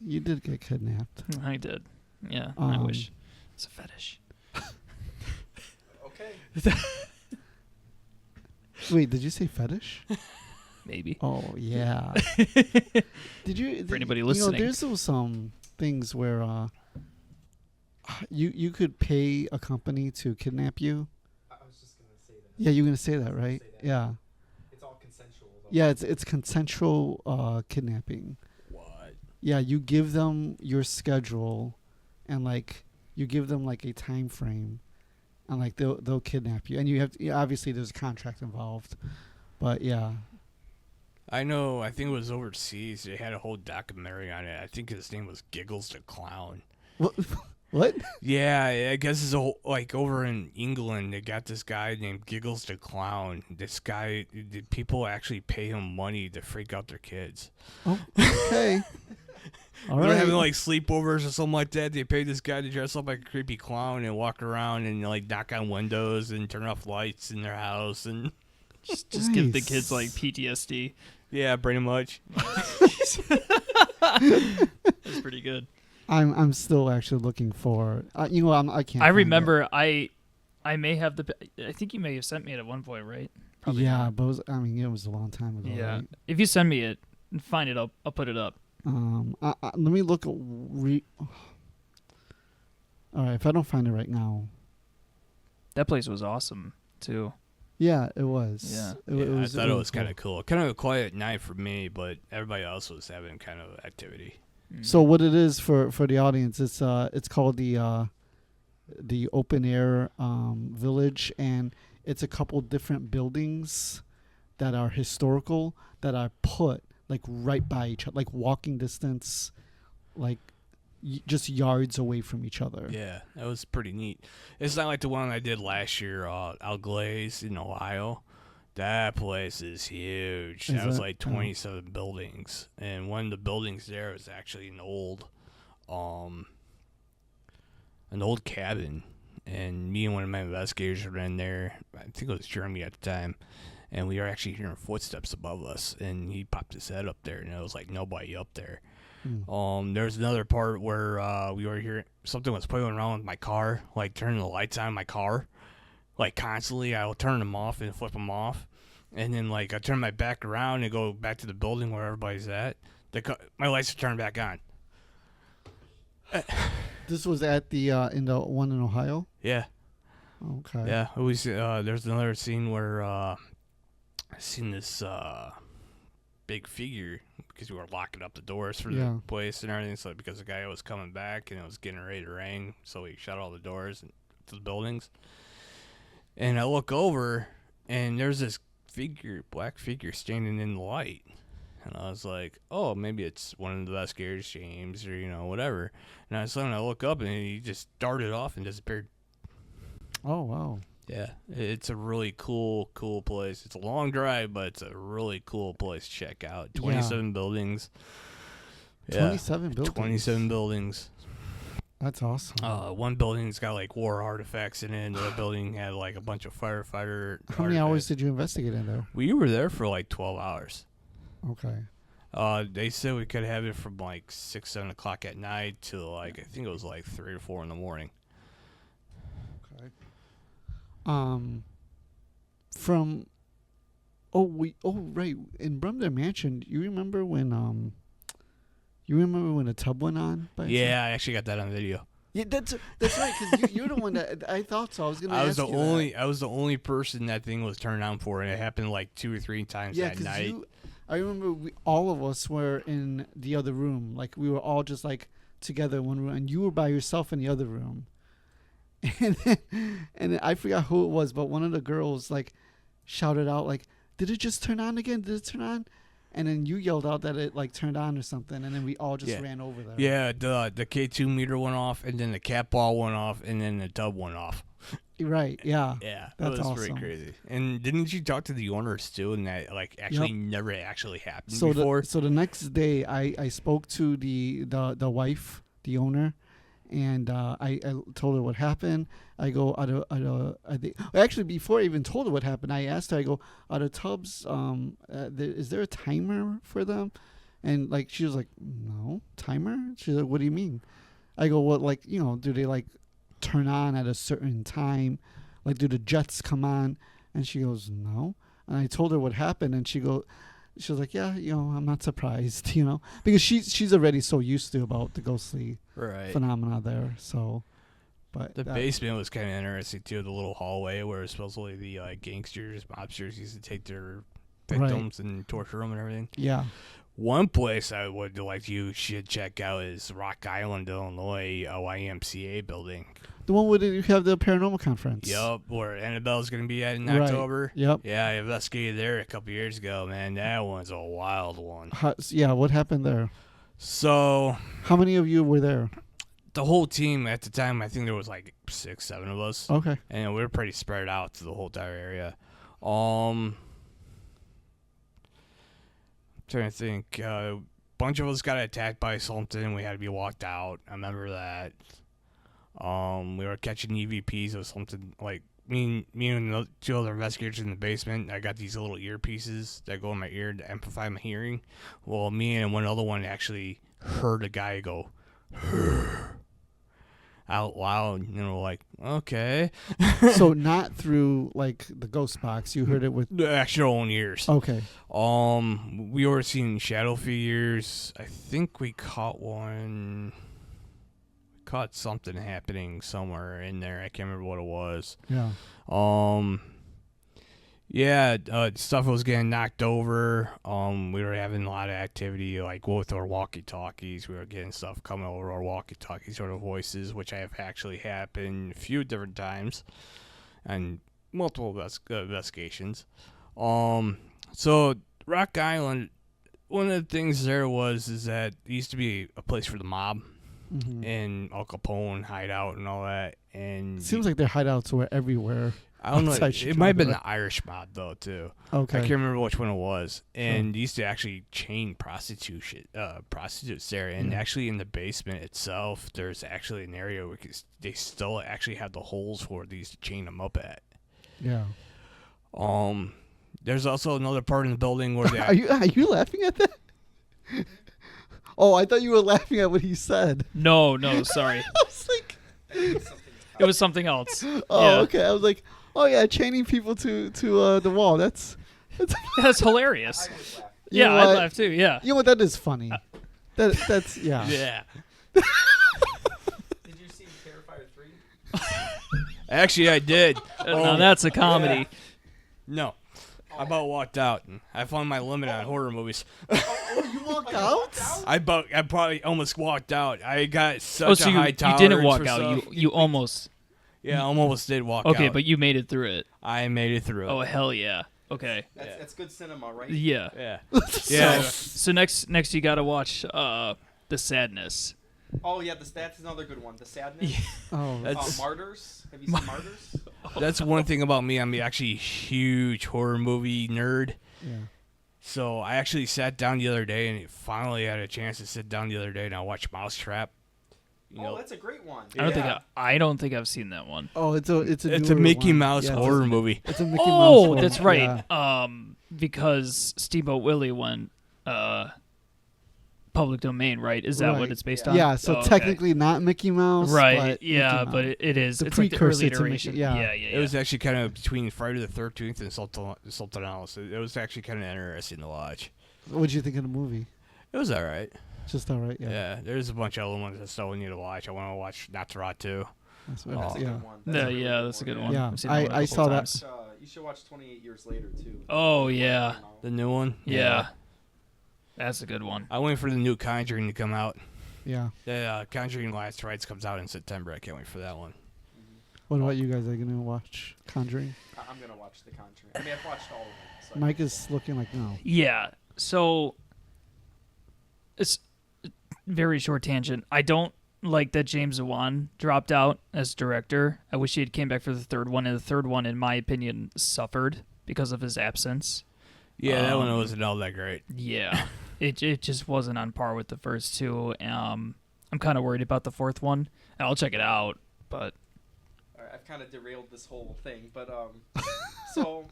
You did get kidnapped. I did. Yeah, I wish. It's a fetish. Okay. Wait, did you say fetish? Maybe. Oh, yeah. Did you? For anybody You listening. know, there's some things where you could pay a company to kidnap you. I was just gonna say that. Yeah, you're gonna say that, right? Say that. Yeah. It's all consensual. Though. Yeah, it's consensual kidnapping. What? Yeah, you give them your schedule, and like you give them like a time frame, and like they'll kidnap you, and you have to, obviously there's a contract involved, but yeah. I know. I think it was overseas. They had a whole documentary on it. I think his name was Giggles the Clown. What? Yeah, I guess it's like over in England. They got this guy named Giggles the Clown. This guy, people actually pay him money to freak out their kids. Oh, okay. All They're right. having like sleepovers or something like that. They pay this guy to dress up like a creepy clown and walk around and like knock on windows and turn off lights in their house and Just give the Nice. kids like PTSD. yeah, pretty much. That's pretty good. I'm still actually looking for. You know, I can't. I find remember I may have I think you may have sent me it at one point, right? It. Yeah, but it was a long time ago. Yeah. Right? If you send me it and find it, I'll put it up. Let me look. All right, if I don't find it right now. That place was awesome too. Yeah, it was. Yeah. It was, I thought it was cool. kind of cool. Kind of a quiet night for me, but everybody else was having kind of activity. So what it is for the audience, it's called the open air village, and it's a couple different buildings that are historical that are put like right by each other, like walking distance, like just yards away from each other. Yeah, that was pretty neat. It's not like the one I did last year, Alglaze in Ohio. That place is huge. That was like 27 buildings, and one of the buildings there is actually an old cabin, and me and one of my investigators were in there. I think it was Jeremy at the time, and we were actually hearing footsteps above us, and he popped his head up there, and it was like nobody up there. There's another part where we were hearing something was playing around with my car, like turning the lights on in my car, like constantly. I will turn them off and flip them off, and then like I turn my back around and go back to the building where everybody's at. My lights are turned back on. This was at the in the one in Ohio. Yeah. Okay. Yeah. It was. There's another scene where I seen this big figure because we were locking up the doors for the place and everything. So because the guy was coming back and it was getting ready to rain, so we shut all the doors to the buildings. And I look over and there's this black figure standing in the light. And I was like, oh, maybe it's one of the investigators, James, or, whatever. And I look up, and he just darted off and disappeared. Oh, wow. Yeah, it's a really cool place. It's a long drive, but it's a really cool place to check out. 27 buildings. 27 buildings? 27 buildings. That's awesome. One building's got, like, war artifacts in it. Another building had, like, a bunch of firefighter How many hours did you investigate in there? We were there for, like, 12 hours. Okay. They said we could have it from like 6, 7 o'clock at night to like I think it was like 3 or 4 in the morning. Okay. Right, in Brumder Mansion, you remember when the tub went on? Yeah, I actually got that on video. Yeah, that's right. Because you're the one that I thought so. I was gonna. I was the only person that thing was turned on for, and it happened like 2 or 3 times that night. I remember all of us were in the other room. Like, we were all just, like, together in one room. And you were by yourself in the other room. And then I forgot who it was, but one of the girls, like, shouted out, like, did it just turn on again? Did it turn on? And then you yelled out that it, like, turned on or something. And then we all just ran over there. Yeah, the K2 meter went off, and then the cat ball went off, and then the tub went off. Right, yeah. Yeah, that's was awesome. Pretty crazy. And didn't you talk to the owners too, and that like actually never actually happened before? So the next day, I spoke to the wife, the owner, and I told her what happened. I go, actually before I even told her what happened, I asked her, I go, are the tubs, is there a timer for them? And like she was like, no, timer? She's like, what do you mean? I go, well, like, do they like turn on at a certain time? Like, do the jets come on? And she goes, no. And I told her what happened, and she was like, yeah, I'm not surprised, because she's already so used to about the ghostly phenomena there. So, but the basement was kind of interesting too. The little hallway where supposedly the gangsters, mobsters used to take their victims and torture them and everything. Yeah. One place I would like you should check out is Rock Island, Illinois, YMCA building. The one where you have the paranormal conference. Yep, where Annabelle's going to be at in October. Yep. Yeah, I investigated there a couple years ago, man. That one's a wild one. What happened there? So, how many of you were there? The whole team at the time, I think there was like 6, 7 of us. Okay. And we were pretty spread out to the whole entire area. Trying to think. A bunch of us got attacked by something. We had to be walked out. I remember that. We were catching EVPs or something. Like me and the 2 other investigators in the basement. I got these little earpieces that go in my ear to amplify my hearing. Well, me and one other one actually heard a guy go out loud, and we're like, okay. So not through like the ghost box, you heard it with the actual own ears. Okay. We were seeing shadow figures. I think we caught one. We caught something happening somewhere in there. I can't remember what it was. Yeah. Stuff was getting knocked over. We were having a lot of activity, like with our walkie-talkies. We were getting stuff coming over our walkie-talkie sort of voices, which have actually happened a few different times and multiple investigations. So Rock Island, one of the things there is that it used to be a place for the mob. Mm-hmm. And Al Capone hideout and all that, and seems like their hideouts were everywhere. I don't know. Outside It might have been Chicago. the Irish mob though too. Okay. I can't remember which one it was. And they used to actually chain prostitutes there. And Yeah. actually in the basement itself, there's actually an area where they still actually have the holes for these to chain them up at. Yeah. There's also another part in the building where they Are you laughing at that? Oh, I thought you were laughing at what he said. No, sorry. I was like, It was something else. oh, Yeah. okay. I was like, oh yeah, chaining people to the wall. That's That's hilarious. I would laugh. You Yeah, know I what? laughed too. Yeah. You know what? That is funny. That's yeah. yeah. Did you see Terrifier 3? Actually, I did. Now that's a comedy. No. I about walked out. I found my limit on horror movies. Oh, you walked out? I probably almost walked out. I got such Oh, so a high you tolerance didn't walk for out. stuff. You almost. Yeah, I almost did walk out. Okay, but you made it through it. I made it through. Oh hell yeah. Okay. That's good cinema, right? Yeah. Yeah. Yeah. Yeah. So next you gotta watch The Sadness. Oh yeah, that's another good one. The Sadness. Oh, That's- Martyrs. Have you seen Martyrs? That's one thing about me. I'm actually a huge horror movie nerd. yeah. So I actually sat down the other day and finally had a chance to sit down the other day and I watched Mousetrap. You know, Oh, that's a great one. I don't think I've seen that one. Oh, it's a it's a newer Mickey one. Mouse Yeah, horror movie. It's a Mickey Mouse. Oh, one. that's right. Yeah. Because Steamboat Willie went public domain, right? Is that what Right. it's based Yeah. on? Yeah, so Oh, okay. technically not Mickey Mouse. Right. But Yeah, Mickey but Mouse. it is. The It's like the precursor early to Mickey- iteration. yeah. It was actually kind of between Friday the 13th and Sultan Alice. It was actually kind of interesting to watch. What'd you think of the movie? It was all right. Just all right. Yeah. Yeah, there's a bunch of other ones I still need to watch. I want to watch Nosferatu. That's what That's a yeah. good one. Yeah, a really that's a good one. Yeah, I've seen that one a I couple saw that. times. You should watch 28 Years Later too. Oh, yeah. The new one? Yeah. That's a good one. I'm waiting for the new Conjuring to come out. Yeah. The Conjuring Last Rites comes out in September. I can't wait for that one. What about you guys? Are you gonna watch Conjuring? I'm gonna watch The Conjuring. I mean, I've watched all of them. So Mike is looking like no. Yeah. So it's a very short tangent. I don't like that James Wan dropped out as director. I wish he had came back for the third one, and the third one, in my opinion, suffered because of his absence. Yeah, that one wasn't all that great. Yeah. it just wasn't on par with the first two. I'm kind of worried about the fourth one. I'll check it out, but All right, I've kind of derailed this whole thing, but so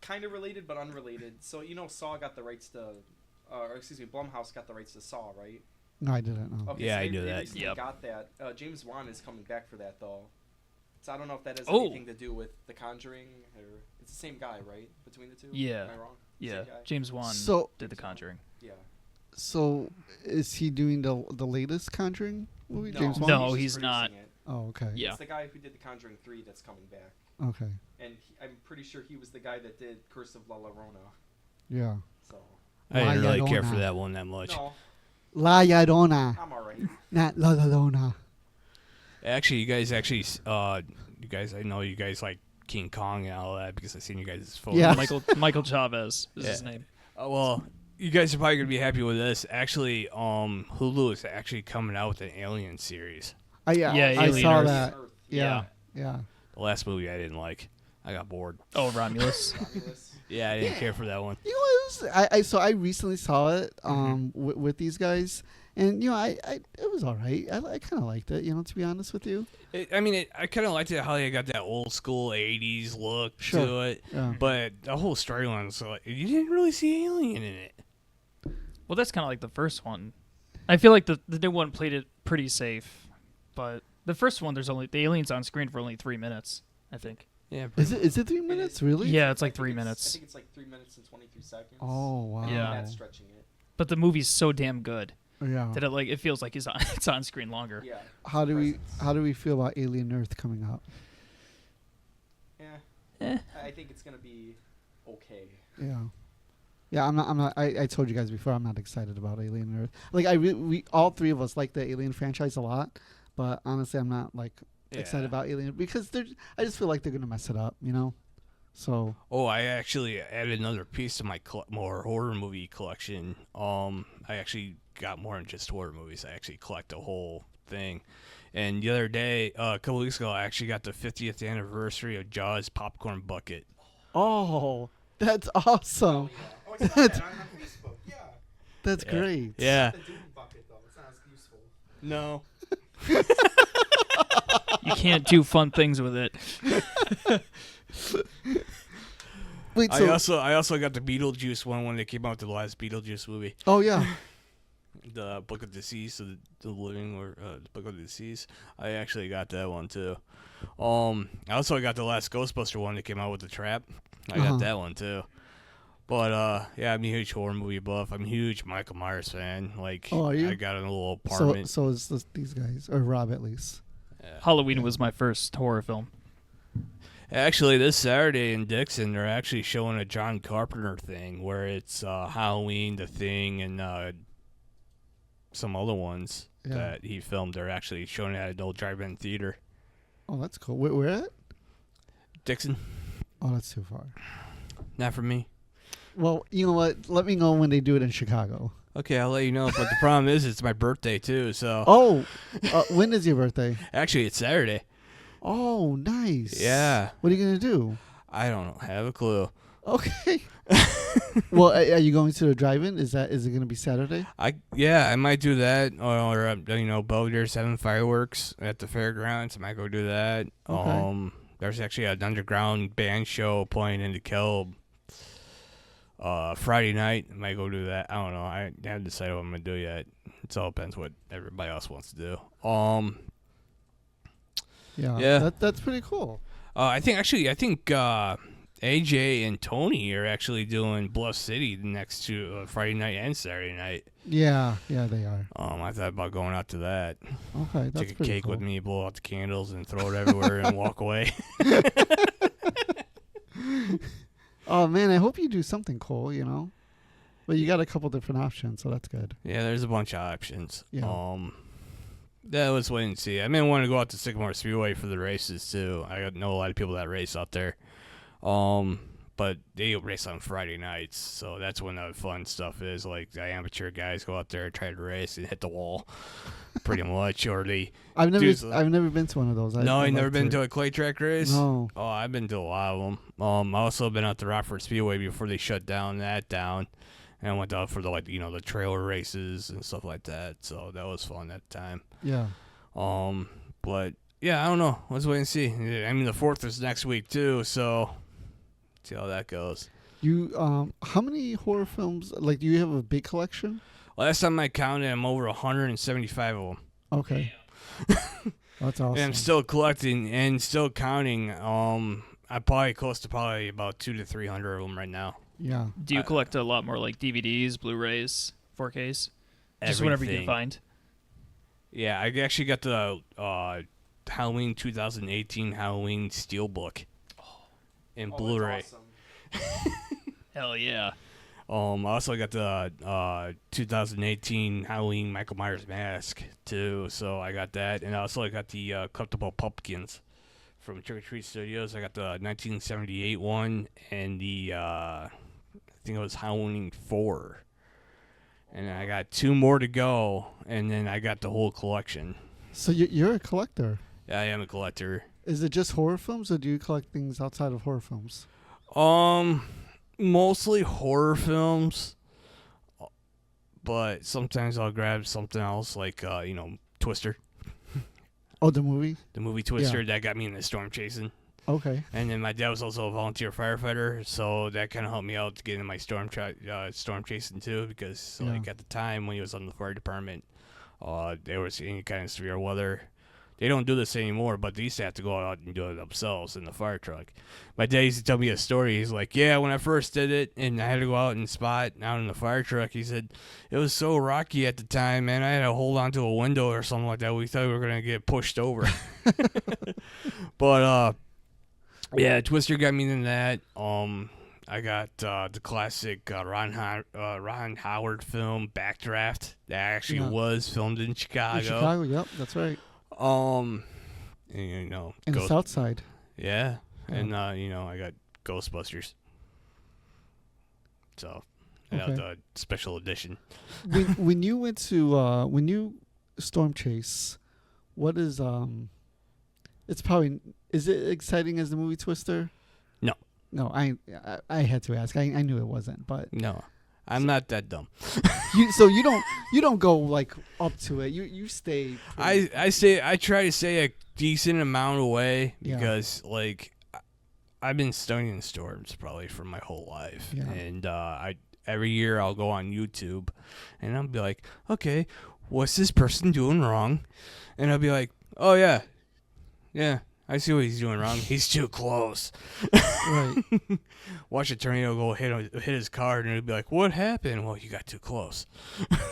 kind of related but unrelated. So Saw got the rights to, or excuse me, Blumhouse got the rights to Saw, right? No, I didn't know. Okay, Yeah, so I they- knew they that. recently Yep. got that. James Wan is coming back for that though. So I don't know if that has Oh. anything to do with The Conjuring or it's the same guy, right? Between the two? Yeah. Am I wrong? yeah, Same guy? James Wan So- did The Conjuring. Yeah. So is he doing the latest Conjuring movie? No, James Wan? No, just he's not. producing it. Oh, okay. Yeah. It's the guy who did The Conjuring 3 that's coming back. Okay. And I'm pretty sure he was the guy that did Curse of La Llorona. Yeah. So, I didn't really care Llorona. for that one that much. no, La Llorona, I'm alright. not La Llorona. Actually, I know you guys like King Kong and all that because I've seen you guys' photos. Yeah. Michael Chavez is his Yeah. name. Well, you guys are probably gonna be happy with this. Actually, Hulu is actually coming out with an Alien series. Yeah, Yeah, I Alien saw Earth. that. Earth. Yeah. Yeah. The last movie I didn't like. I got bored. Oh, Romulus. Fabulous. Yeah, I didn't care for that one. You know, I recently saw it with these guys, and I it was all right. I kind of liked it. To be honest with you. I kind of liked it how they got that old school '80s look Sure. to it, Yeah. but the whole storyline was like you didn't really see Alien in it. Well, that's kind of like the first one. I feel like the new one played it pretty safe, but the first one, the alien's on screen for only 3 minutes, I think. Yeah, Is it 3 minutes really? Yeah, it's like I 3 think I minutes. think it's like 3 minutes and 23 seconds. Oh wow. Yeah. That's stretching it. But the movie's so damn good Yeah. that it feels like it's on screen longer. Yeah. How do Presence. we feel about Alien Earth coming out? Yeah. Eh. I think it's gonna be okay. Yeah. Yeah, I'm not. I told you guys before. I'm not excited about Alien Earth. Like we all three of us like the Alien franchise a lot, but honestly, I'm not excited about Alien because I just feel like they're gonna mess it up. So. Oh, I actually added another piece to my more horror movie collection. I actually got more than just horror movies. I actually collect a whole thing. And the other day, a couple weeks ago, I actually got the 50th anniversary of Jaws popcorn bucket. Oh, that's awesome. Oh, I saw that on Facebook. Yeah. That's great. Yeah. The duty bucket though. It's not as useful. No. You can't do fun things with it. Wait, I so also got the Beetlejuice one when they came out with the last Beetlejuice movie. oh yeah. The Book of the Deceased, or the Living, or the Book of the Deceased. I actually got that one too. I also got the last Ghostbuster one that came out with the trap. I got that one too. But yeah, I'm a huge horror movie buff. I'm a huge Michael Myers fan. Like, Oh, are you? I got a little apartment. So is these guys, or Rob at least. Yeah. Halloween was my first horror film. Actually, this Saturday in Dixon, they're actually showing a John Carpenter thing where it's Halloween, The Thing, and some other ones that he filmed. They're actually showing it at an old drive-in theater. Oh, that's cool. Where at? Dixon. Oh, that's too far. Not for me. Well, you know what? Let me know when they do it in Chicago. Okay, I'll let you know. But the problem is, it's my birthday too. So. Oh, when is your birthday? Actually, it's Saturday. Oh, nice. Yeah. What are you gonna do? I don't have a clue. Okay. Well, are you going to the drive-in? Is it gonna be Saturday? I might do that, or Belvedere's having fireworks at the fairgrounds. I might go do that. Okay. There's actually an underground band show playing in the Kelb Friday night. I might go do that. I don't know. I haven't decided what I'm gonna do yet. It all depends what everybody else wants to do. Yeah. That's pretty cool. I think AJ and Tony are actually doing Bluff City next to Friday night and Saturday night. Yeah, they are. I thought about going out to that. Okay, that's Take a pretty cake cool. with me, blow out the candles, and throw it everywhere and walk away. Oh man, I hope you do something cool. But you got a couple different options, so that's good. Yeah, there's a bunch of options. Yeah. Yeah, let's wait and see. I may want to go out to Sycamore Speedway for the races too. I know a lot of people that race out there. But they race on Friday nights, so that's when the fun stuff is. Like, the amateur guys go out there and try to race and hit the wall, pretty much. Or they. I've never been to one of those. No, you never been to a clay track race? No. Oh, I've been to a lot of them. I also been out to Rockford Speedway before they shut down. And I went out for the trailer races and stuff like that. So that was fun at the time. Yeah. But yeah, I don't know. Let's wait and see. I mean, the 4th is next week too, so see how that goes. You how many horror films? Like, do you have a big collection? Last time I counted, I'm over 175 of them. Okay. That's awesome. And I'm still collecting and still counting. I'm probably close to about 200 to 300 of them right now. Yeah. Do you collect a lot more like DVDs, Blu-rays, 4Ks? Just whatever you can find. Yeah, I actually got the Halloween 2018 Halloween Steelbook in Blu-ray. That's awesome. Hell yeah. I also got the 2018 Halloween Michael Myers mask too, so I got that, and I also got the collectible pumpkins from Trick or Treat Studios. I got the 1978 one and the I think it was Halloween 4, and I got 2 more to go, and then I got the whole collection. So you're a collector. Yeah, I am a collector. Is it just horror films, or do you collect things outside of horror films? Mostly horror films, but sometimes I'll grab something else like Twister. Oh, the movie? The movie Twister that got me in the storm chasing. Okay. And then my dad was also a volunteer firefighter, so that kind of helped me out to get in my storm chasing too, because like at the time when he was on the fire department, there was any kind of severe weather. They don't do this anymore, but they used to have to go out and do it themselves in the fire truck. My dad used to tell me a story. He's like, yeah, when I first did it and I had to go out and spot out in the fire truck, he said, it was so rocky at the time, man. I had to hold onto a window or something like that. We thought we were going to get pushed over. But, yeah, Twister got me into that. I got the classic Ron Howard film, Backdraft, that actually was filmed in Chicago. In Chicago, yep, that's right. And, in the South Side. Yeah. And I got Ghostbusters. So, the special edition. When you went to when you storm chase, What is It's probably, is it exciting as the movie Twister? No. No, I had to ask. I knew it wasn't, but No, I'm not that dumb. you don't go like up to it. You stay. I try to stay a decent amount away Yeah. because like I've been studying storms probably for my whole life, Yeah. and every year I'll go on YouTube, and I'll be like, okay, what's this person doing wrong? And I'll be like, oh yeah, I see what he's doing wrong. He's too close. Right. Watch a tornado go hit his car, and it'll be like, what happened? Well, you got too close.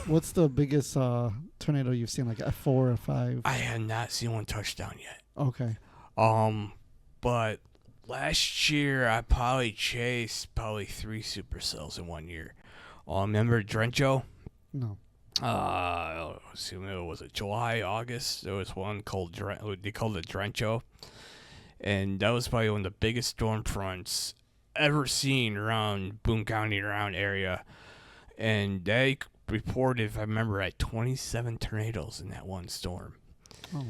What's the biggest tornado you've seen? Like a 4 or 5? I have not seen one touchdown yet. Okay. But last year I probably chased 3 supercells in 1 year. Remember Drencho? No. Was it July, August? There was one called they called it Drencho, and that was probably one of the biggest storm fronts ever seen around Boone County, around area. And they reported, if I remember right, 27 tornadoes in that one storm. Oh wow.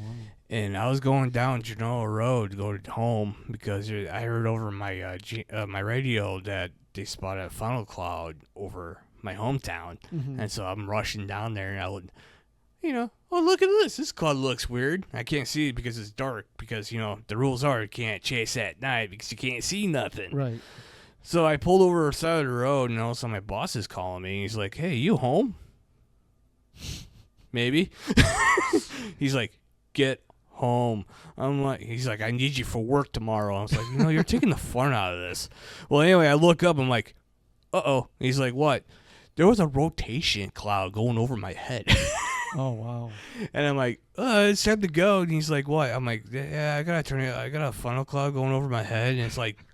And I was going down Genoa Road to go home because I heard over my my radio that they spotted a funnel cloud over my hometown. Mm-hmm. And so I'm rushing down there, and I would, oh, look at this. This cloud looks weird. I can't see it because it's dark, because, the rules are you can't chase at night because you can't see nothing. Right. So I pulled over the side of the road, and all of a sudden my boss is calling me. He's like, hey, you home? Maybe. He's like, get home. He's like, I need you for work tomorrow. I was like, you're taking the fun out of this. Well, anyway, I look up. I'm like, uh-oh. He's like, what? There was a rotation cloud going over my head. Oh wow. And I'm like, it's time to go. And he's like, what? I'm like, yeah, I got a funnel cloud going over my head, and it's like,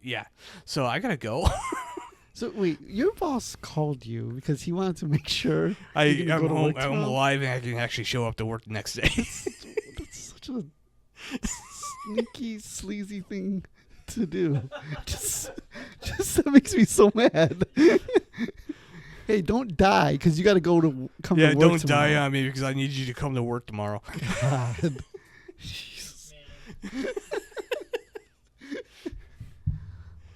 yeah. So I gotta go. So wait, your boss called you because he wanted to make sure I'm go to home. work I'm tomorrow? alive, and I can actually show up to work the next day. That's such a sneaky, sleazy thing to do. Just that makes me so mad. Hey, don't die because you got to come to work don't tomorrow. die on me because I need you to come to work tomorrow. God. Jesus.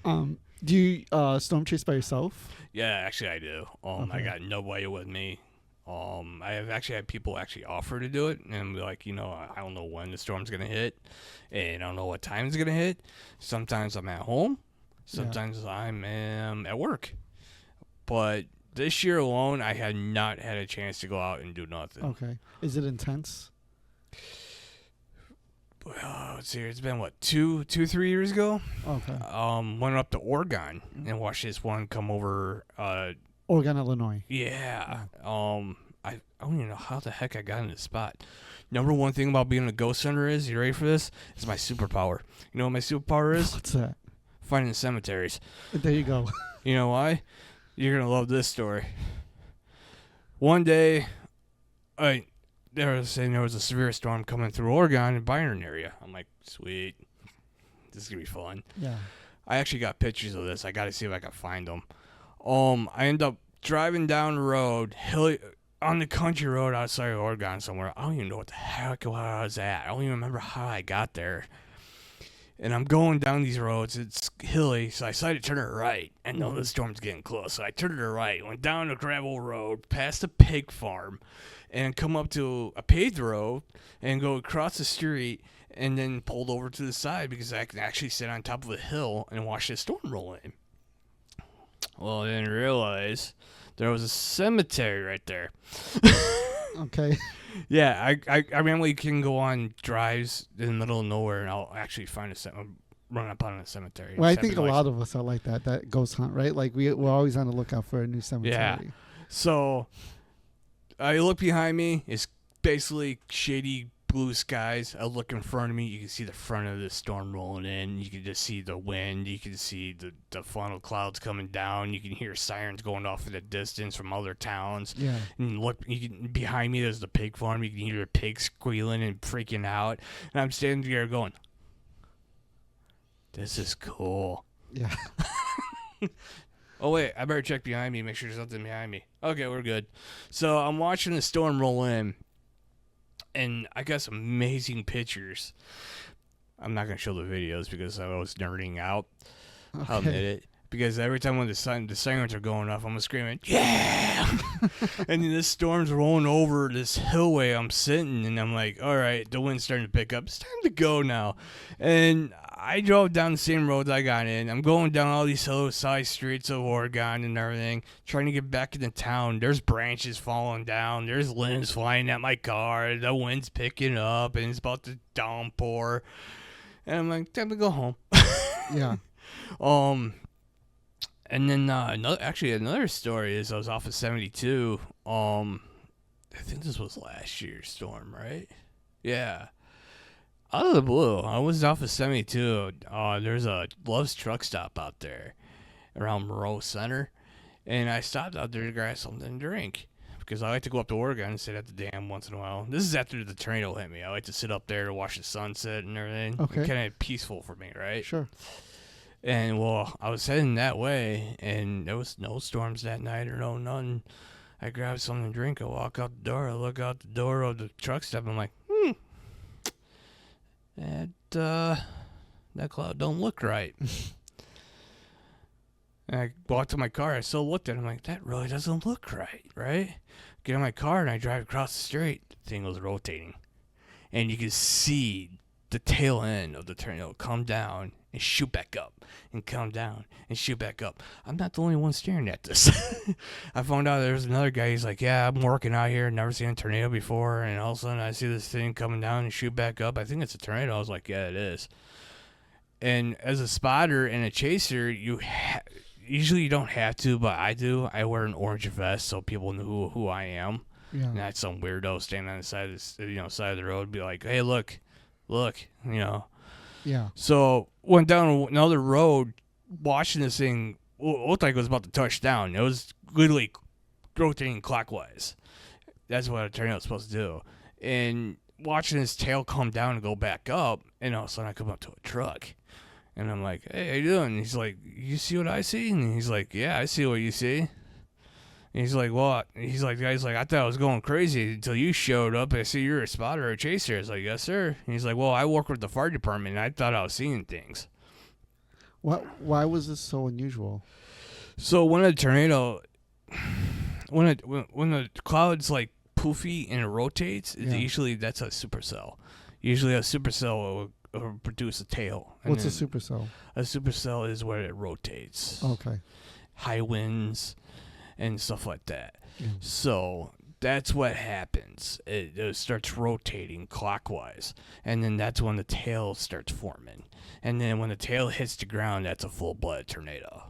Do you storm chase by yourself? Yeah, actually I do. I Okay. got nobody with me. I have actually had people actually offer to do it, and I'm like, I don't know when the storm's gonna hit, and I don't know what time it's gonna hit. Sometimes I'm at home, sometimes I'm at work. But this year alone, I had not had a chance to go out and do nothing. Okay. Is it intense? Well, let's see, it's been what, 3 years ago? Okay. Went up to Oregon and watched this one come over. Oregon, Illinois. Yeah. I don't even know how the heck I got in this spot. Number one thing about being a ghost hunter is, you ready for this? It's my superpower. You know what my superpower is? What's that? Finding cemeteries. There you go. You know why? You're gonna love this story. One day, they were saying there was a severe storm coming through Oregon and Byron area. I'm like, sweet, this is gonna be fun. Yeah. I actually got pictures of this. I got to see if I can find them. I end up driving down the road, on the country road outside of Oregon somewhere. I don't even know what the heck I was at. I don't even remember how I got there. And I'm going down these roads. It's hilly, so I decided to turn it right. I know the storm's getting close, so I turned it right. Went down a gravel road, past a pig farm, and come up to a paved road and go across the street, and then pulled over to the side because I could actually sit on top of a hill and watch the storm roll in. Well, I didn't realize there was a cemetery right there. Okay. Yeah, I randomly can go on drives in the middle of nowhere, and I'll actually find run up on a cemetery. Well, I think a lot of us are like that ghost hunt, right? Like we're always on the lookout for a new cemetery. Yeah. So I look behind me. It's basically shady blue skies. I look in front of me. You can see the front of the storm rolling in. You can just see the wind. You can see the funnel clouds coming down. You can hear sirens going off in the distance from other towns. Yeah. And look, behind me there's the pig farm. You can hear the pigs squealing and freaking out. And I'm standing there going, this is cool. Yeah. Oh, wait, I better check behind me, make sure there's nothing behind me. Okay, we're good. So I'm watching the storm roll in, And I got some amazing pictures. I'm not going to show the videos because I was nerding out. I'll admit it. Because every time when the sirens are going off, I'm screaming, yeah! And then this storm's rolling over this hillway I'm sitting, and I'm like, all right, the wind's starting to pick up. It's time to go now. And I drove down the same roads I got in. I'm going down all these side streets of Oregon and everything, trying to get back into town. There's branches falling down. There's limbs flying at my car. The wind's picking up, and it's about to downpour. And I'm like, time to go home. Yeah. And then another story is I was off of 72. I think this was last year's storm, right? Yeah. Out of the blue, I was off of 72. There's a Love's truck stop out there around Moreau Center. And I stopped out there to grab something to drink. Because I like to go up to Oregon and sit at the dam once in a while. This is after the tornado hit me. I like to sit up there to watch the sunset and everything. Okay. Kind of peaceful for me, right? Sure. And, well, I was heading that way, and there was no storms that night or no nothing. I grabbed something to drink. I walk out the door. I look out the door of the truck stop. I'm like, that cloud don't look right. And I walked to my car. I still looked at it. I'm like, that really doesn't look right? Get in my car, and I drive across the street. The thing was rotating. And you could see the tail end of the tornado come down and shoot back up and come down and shoot back up. I'm not the only one staring at this. I found out there was another guy. He's like, yeah, I'm working out here. Never seen a tornado before. And all of a sudden I see this thing coming down and shoot back up. I think it's a tornado. I was like, yeah, it is. And as a spotter and a chaser, usually you don't have to, but I do. I wear an orange vest so people know who I am. Yeah. Not some weirdo standing on the side of the road, be like, hey, look, Yeah. So went down another road, watching this thing. It looked like it was about to touch down. It was literally rotating clockwise. That's what a tornado is supposed to do. And watching his tail come down and go back up, and all of a sudden I come up to a truck. And I'm like, hey, how you doing? And he's like, you see what I see? And he's like, yeah, I see what you see. And he's like, what? And he's like, the guy's like, I thought I was going crazy until you showed up. I see you're a spotter or a chaser. I was like, yes, sir. And he's like, well, I work with the fire department, and I thought I was seeing things. Why was this so unusual? So when a tornado, when the cloud's like poofy and it rotates, usually that's a supercell. Usually a supercell will produce a tail. What's a supercell? A supercell is where it rotates. Okay. High winds and stuff like that. Yeah. So that's what happens. It starts rotating clockwise, and then that's when the tail starts forming. And then when the tail hits the ground, that's a full-blooded tornado.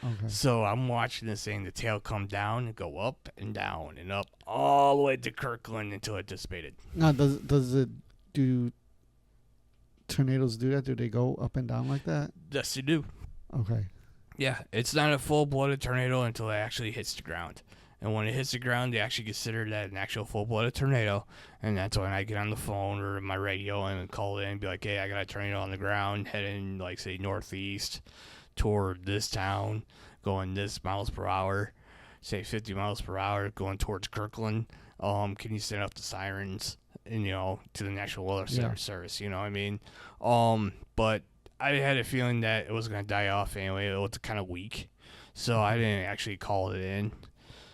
Okay. So I'm watching this thing, the tail come down and go up and down and up all the way to Kirkland until it dissipated. Now, do tornadoes do that? Do they go up and down like that? Yes, they do. Okay. Yeah, it's not a full-blooded tornado until it actually hits the ground. And when it hits the ground, they actually consider that an actual full-blooded tornado. And that's when I get on the phone or my radio and call in and be like, hey, I got a tornado on the ground heading, like, say, northeast toward this town, going this miles per hour, say 50 miles per hour, going towards Kirkland. Can you send up the sirens, and, to the National Weather Service, you know what I mean? But I had a feeling that it was going to die off anyway. It was kind of weak. So I didn't actually call it in.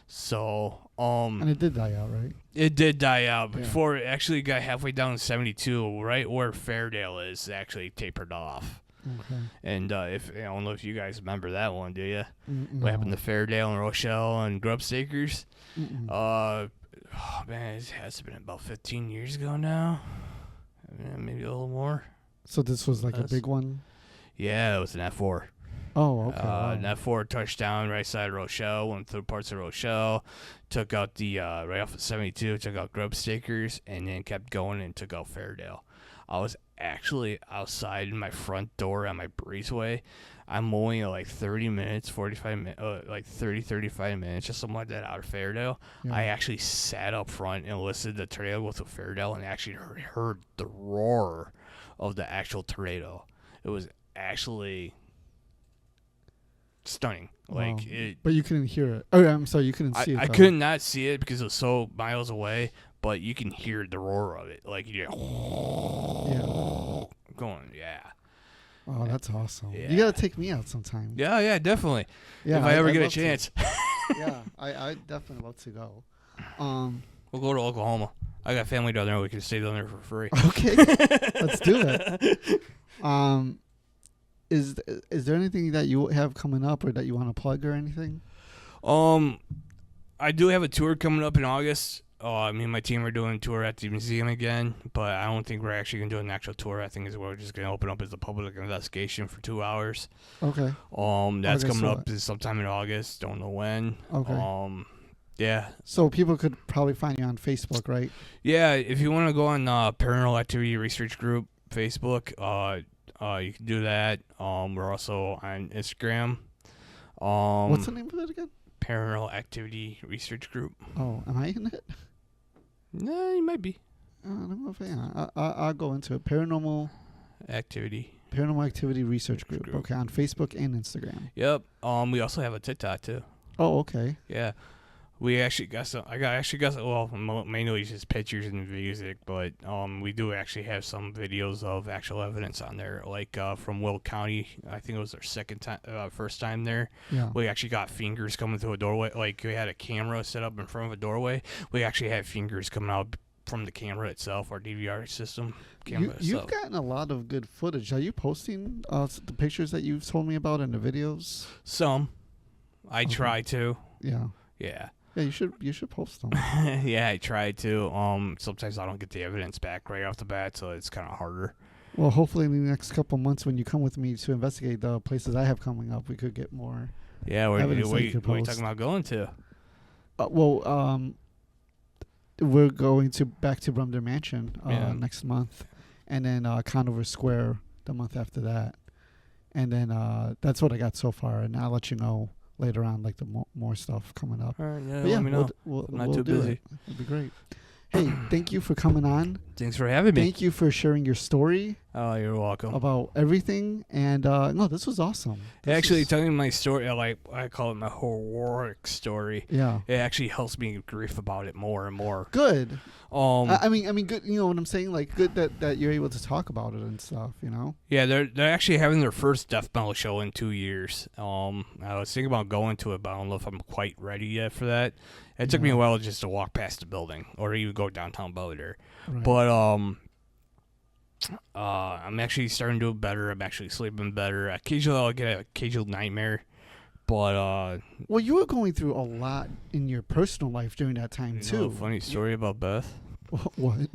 So, and it did die out, right? It did die out before it actually got halfway down to 72, right where Fairdale is, actually tapered off. Okay. And I don't know if you guys remember that one, do you? No. What happened to Fairdale and Rochelle and Grubstakers? Mm-mm. Man, it has been about 15 years ago now. Maybe a little more. So this was like a big one? Yeah, it was an F4. Oh, okay. An F4 touchdown right side of Rochelle, went through parts of Rochelle, took out the, right off of 72, took out Grubstakers, and then kept going and took out Fairdale. I was actually outside in my front door on my breezeway. I'm mowing at like 30 minutes, 45 minutes, like 30, 35 minutes, just something like that out of Fairdale. Yeah. I actually sat up front and listened to the tornado go through Fairdale and actually heard the roar of the actual tornado. It was actually stunning. Like But you couldn't hear it. Oh, I'm sorry, you couldn't see it. I could not see it because it was so miles away, but you can hear the roar of it. Like, you going, yeah. Oh, that's awesome. Yeah. You got to take me out sometime. Yeah, definitely. Yeah, if I ever I'd get a love to. chance. Yeah, I definitely love to go. We'll go to Oklahoma. I got family down there. We can stay down there for free. Okay, let's do it. Is there anything that you have coming up or that you want to plug or anything? I do have a tour coming up in August. Me and my team are doing a tour at the museum again, but I don't think we're actually going to do an actual tour. I think we're just going to open up as a public investigation for 2 hours. Okay. That's August coming up what? sometime in August. Don't know when. Okay. Yeah. So people could probably find you on Facebook, right? Yeah, if you want to go on Paranormal Activity Research Group Facebook, you can do that. We're also on Instagram. What's the name of it again? Paranormal Activity Research Group. Oh, am I in it? Nah, you might be. I don't know if I am. I'll go into it. Paranormal Activity Research Group. Okay, on Facebook and Instagram. Yep. We also have a TikTok too. Oh, okay. Yeah. We actually got some. Well, mainly just pictures and music, but we do actually have some videos of actual evidence on there, like from Will County. I think it was our first time there. Yeah. We actually got fingers coming through a doorway. Like, we had a camera set up in front of a doorway. We actually had fingers coming out from the camera itself, our DVR system. You've gotten a lot of good footage. Are you posting the pictures that you've told me about in the videos? Some. I try to. Yeah. Yeah. Yeah, you should post them. Yeah, I try to. Sometimes I don't get the evidence back right off the bat, so it's kind of harder. Well, hopefully in the next couple months, when you come with me to investigate the places I have coming up, we could get more. Yeah, where are you post. talking about going to? We're going back to Brumder Mansion next month, and then Conover Square the month after that, and then that's what I got so far, and I'll let you know later on, like the more stuff coming up. All right, yeah, But let me know. We'll I'm not too busy. It. It'd be great. Hey, thank you for coming on. Thanks for having me. Thank you for sharing your story Oh, you're welcome. about everything. And no, this was awesome. Telling my story, I call it my heroic story. Yeah. It actually helps me grief about it more and more. Good. I mean, good. You know what I'm saying? Like, good that you're able to talk about it and stuff. You know. Yeah, they're actually having their first death metal show in 2 years. I was thinking about going to it, but I don't know if I'm quite ready yet for that. It took me a while just to walk past the building, or even go downtown Belvedere. Right. But I'm actually starting to do better. I'm actually sleeping better. Occasionally, I'll get an occasional nightmare. But well, you were going through a lot in your personal life during that time too. Funny story about Beth. What?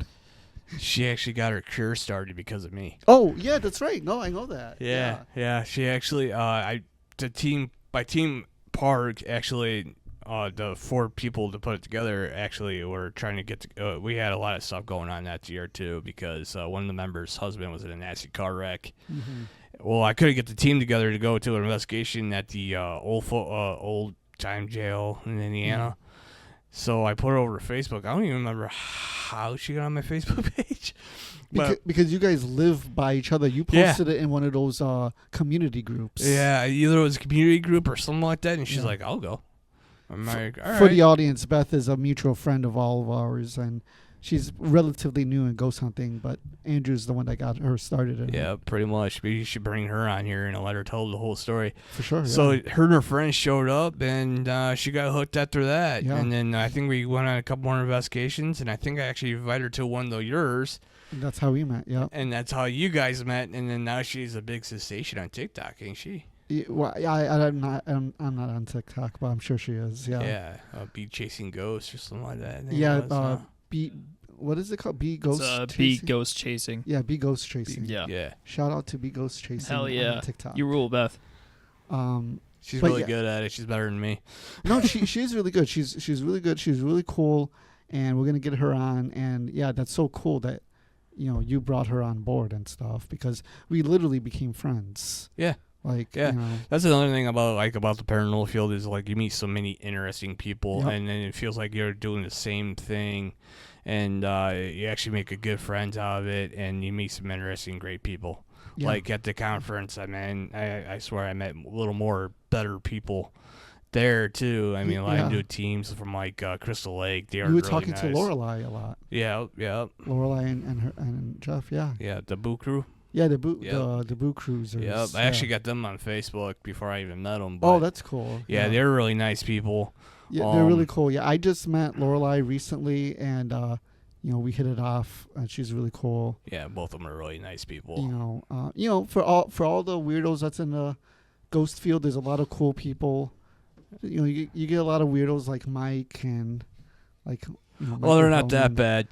She actually got her cure started because of me. Oh yeah, that's right. No, I know that. Yeah. She actually, my team PARG actually. The 4 people to put it together actually were trying to get to. We had a lot of stuff going on that year too, because one of the members' husband was in a nasty car wreck. Mm-hmm. Well, I couldn't get the team together to go to an investigation at the old time jail in Indiana. Mm-hmm. So I put it over to Facebook. I don't even remember how she got on my Facebook page. Because you guys live by each other. You posted it in one of those community groups. Yeah, either it was a community group or something like that, and she's like, I'll go. I'm like, all right. For the audience, Beth is a mutual friend of all of ours, and she's relatively new in ghost hunting, but Andrew's the one that got her started. Yeah, pretty much. We should bring her on here and let her tell the whole story. For sure. So her and her friends showed up, and she got hooked after that. Yeah. And then I think we went on a couple more investigations, and I think I actually invited her to one of yours. And that's how we met, yeah. And that's how you guys met, and then now she's a big sensation on TikTok, ain't she? Yeah, well, I'm not on TikTok, but I'm sure she is. Yeah. Yeah. Be chasing ghosts or something like that. Yeah. What is it called? Be ghost. Be ghost chasing. Yeah. Be ghost chasing. Yeah. Shout out to Be Ghost Chasing. Hell yeah. On TikTok. You rule, Beth. She's really good at it. She's better than me. No, she's really good. She's really good. She's really cool, and we're gonna get her on. And yeah, that's so cool that you brought her on board and stuff, because we literally became friends. Yeah. That's another thing about the paranormal field is you meet so many interesting people, and then it feels like you're doing the same thing, and you actually make a good friends out of it, and you meet some interesting, great people. Yeah. Like at the conference, I swear I met a little more better people there too. I mean, a lot Yeah. of new teams from like Crystal Lake. They are You were really talking nice. to Lorelai a lot. Yeah, yeah, Lorelai and Jeff, yeah. yeah. The Boo Crew. Yeah, the Yep. Boo Cruisers. Yep. I yeah. actually got them on Facebook before I even met them. But Oh, that's cool. yeah, they're really nice people. Yeah, they're really cool. Yeah, I just met Lorelai recently, and we hit it off, and she's really cool. Yeah, both of them are really nice people. For all the weirdos that's in the ghost field, there's a lot of cool people. You get a lot of weirdos like Mike and like. Well, they're not that bad.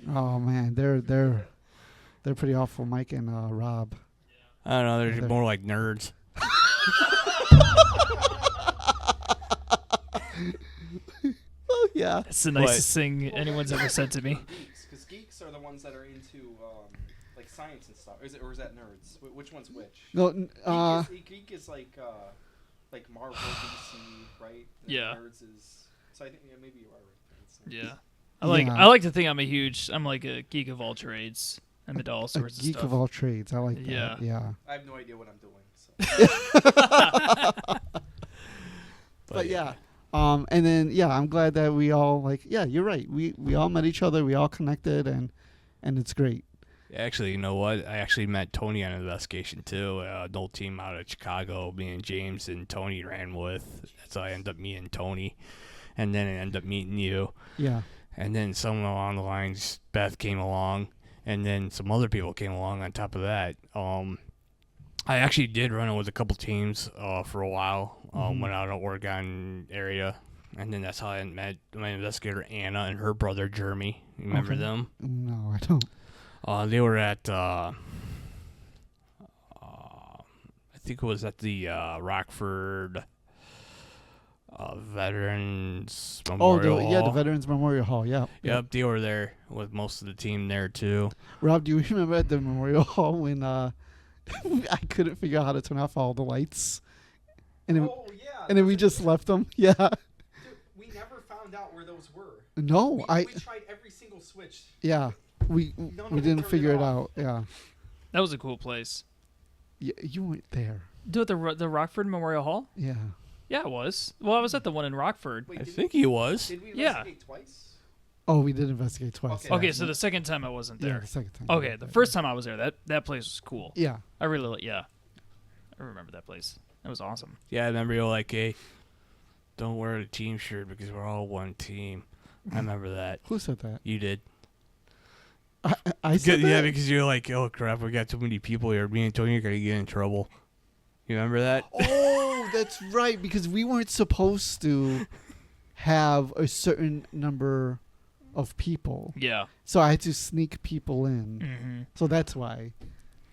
Oh man, they're pretty awful. Mike and Rob. I don't know. They're more like nerds. Oh yeah. That's the nicest thing anyone's ever said to me. Because geeks are the ones that are into like science and stuff. Or is that nerds? Which one's which? No. Geek is like Marvel, DC, right? And Yeah. Nerds is. So I think maybe you are right. It's nerds. Yeah. I like to think I'm like a geek of all trades. I'm into all A sorts of geek stuff. of all trades. I like that. Yeah. Yeah. I have no idea what I'm doing. So. But yeah. And then I'm glad that we all you're right. We all met each other, we all connected, and it's great. Actually, you know what? I actually met Tony on an investigation too. An old team out of Chicago. Me and James and Tony ran with. That's how I ended up meeting Tony, and then I ended up meeting you. Yeah. And then somewhere along the lines, Beth came along, and then some other people came along on top of that. I actually did run it with a couple teams for a while. Went out in the Oregon area, and then that's how I met my investigator Anna and her brother Jeremy. You remember them? No, I don't. They were at I think it was at the Rockford Veterans Memorial Hall. The Veterans Memorial Hall. Yeah. Yep, they were there with most of the team there too. Rob, do you remember at the Memorial Hall when I couldn't figure out how to turn off all the lights, and then we just left them? Yeah. Dude, we never found out where those were. No, we tried every single switch. Yeah. We didn't figure it out. Yeah. That was a cool place. Yeah, you weren't there. Dude, the Rockford Memorial Hall? Yeah. Yeah, it was. Well, I was at the one in Rockford. I think he was. Did we Yeah. investigate twice? Oh, we did investigate twice. Okay. Okay, so the second time I wasn't yeah, there. the second time. Okay, the first time I was there, that place was cool. Yeah. I remember that place. That was awesome. Yeah, I remember you were like, hey, don't wear a team shirt because we're all one team. I remember that. Who said that? You did. I said that? Yeah, because you're like, oh crap, we got too many people here. Me and Tony are gonna get in trouble. You remember that? Oh, that's right. Because we weren't supposed to have a certain number of people, Yeah. so I had to sneak people in. Mm-hmm. So that's why.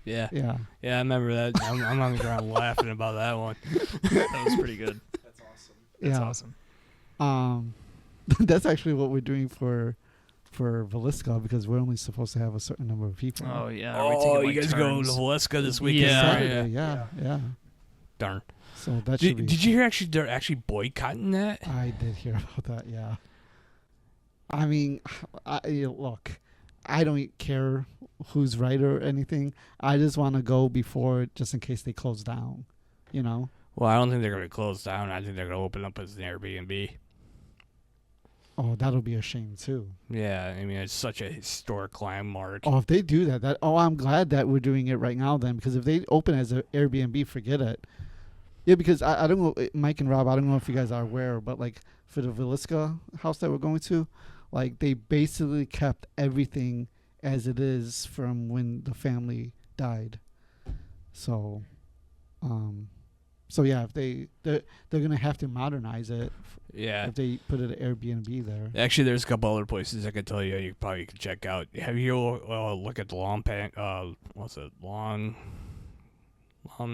Yeah. Yeah. Yeah, I remember that. I'm on the ground laughing about that one. That was pretty good. That's awesome. That's Yeah. awesome. That's actually what we're doing for Velisca, because we're only supposed to have a certain number of people. Oh, yeah. Oh, you guys go to Valeska this weekend? Yeah. Saturday. Yeah. Darn. So that should be. Did you hear they're actually boycotting that? I did hear about that. Yeah. I mean, look, I don't care who's right or anything. I just want to go before, just in case they close down. You know. Well, I don't think they're going to close down. I think they're going to open up as an Airbnb. Oh, that'll be a shame too. Yeah, I mean, it's such a historic landmark. Oh, if they do that, I'm glad that we're doing it right now then, because if they open as an Airbnb, forget it. Yeah, because I don't know, Mike and Rob, I don't know if you guys are aware, but like for the Velisca house that we're going to, like they basically kept everything as it is from when the family died. So yeah, if they're gonna have to modernize it. Yeah. If they put it at Airbnb there. Actually, there's a couple other places I could tell you probably could check out. Have you look at the Long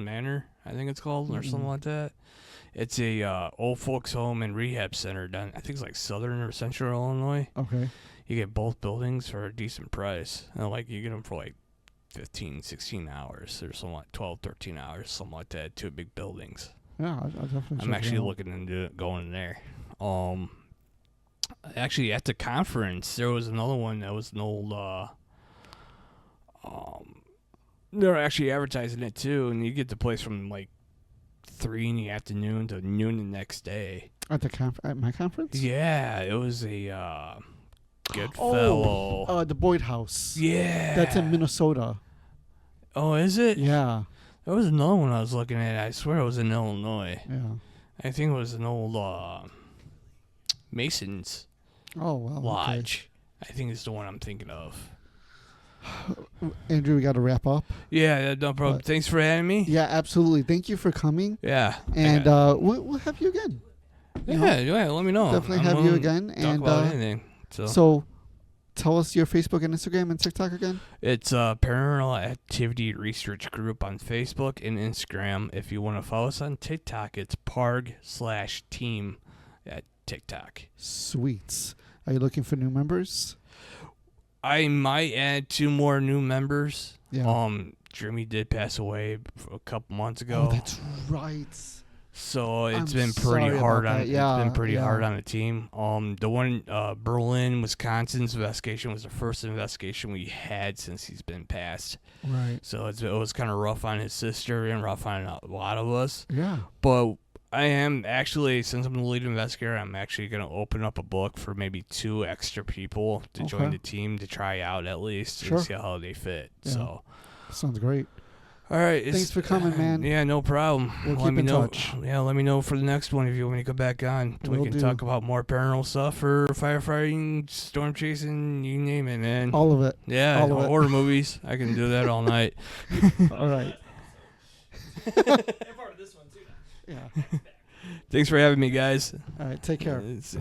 Manor, I think it's called, or something like that. It's a old folks home and rehab center down, I think it's like southern or central Illinois. Okay. You get both buildings for a decent price. And like you get them for like 15, 16 hours or something like 12, 13 hours, something like that, 2 big buildings. Yeah, I'll definitely. I'm actually looking into going in there. Actually, at the conference, there was another one that was an old. They're actually advertising it too, and you get the place from like 3 in the afternoon to noon the next day. At my conference? Yeah, it was a Goodfellow. The Boyd House. Yeah. That's in Minnesota. Oh, is it? Yeah. There was another one I was looking at. I swear it was in Illinois. Yeah. I think it was an old Masons Oh, wow. Lodge. I think it's the one I'm thinking of. Okay. Andrew, we got to wrap up. Yeah, no problem. Thanks for having me. Yeah, absolutely. Thank you for coming. Yeah. And we'll have you again. Yeah, let me know. Definitely have you again. Talk And about anything. So tell us your Facebook and Instagram and TikTok again. It's Paranormal Activity Research Group on Facebook and Instagram. If you want to follow us on TikTok, it's PARG/team at TikTok. Sweet. Are you looking for new members? I might add 2 more new members. Yeah. Jimmy did pass away a couple months ago. Oh, that's right. So it's I'm been pretty sorry hard about on. that. Yeah, it's been pretty yeah. hard on the team. The one Berlin, Wisconsin's investigation was the first investigation we had since he's been passed. Right. So it was kind of rough on his sister and rough on a lot of us. Yeah. But I am actually, since I'm the lead investigator, I'm actually going to open up a book for maybe 2 extra people to join the team to try out at least Sure. and see how they fit. Yeah. So, Sounds great. all right. Thanks for coming, man. Yeah, no problem. We'll let keep me in know. touch. Yeah, let me know for the next one if you want me to come back on. Will We can do. talk about more paranormal stuff or firefighting, storm chasing, you name it, man. All of it. Yeah, all of it. horror movies. I can do that all night. All right. And part of this one too. Yeah. Thanks for having me, guys. All right. Take care. It's-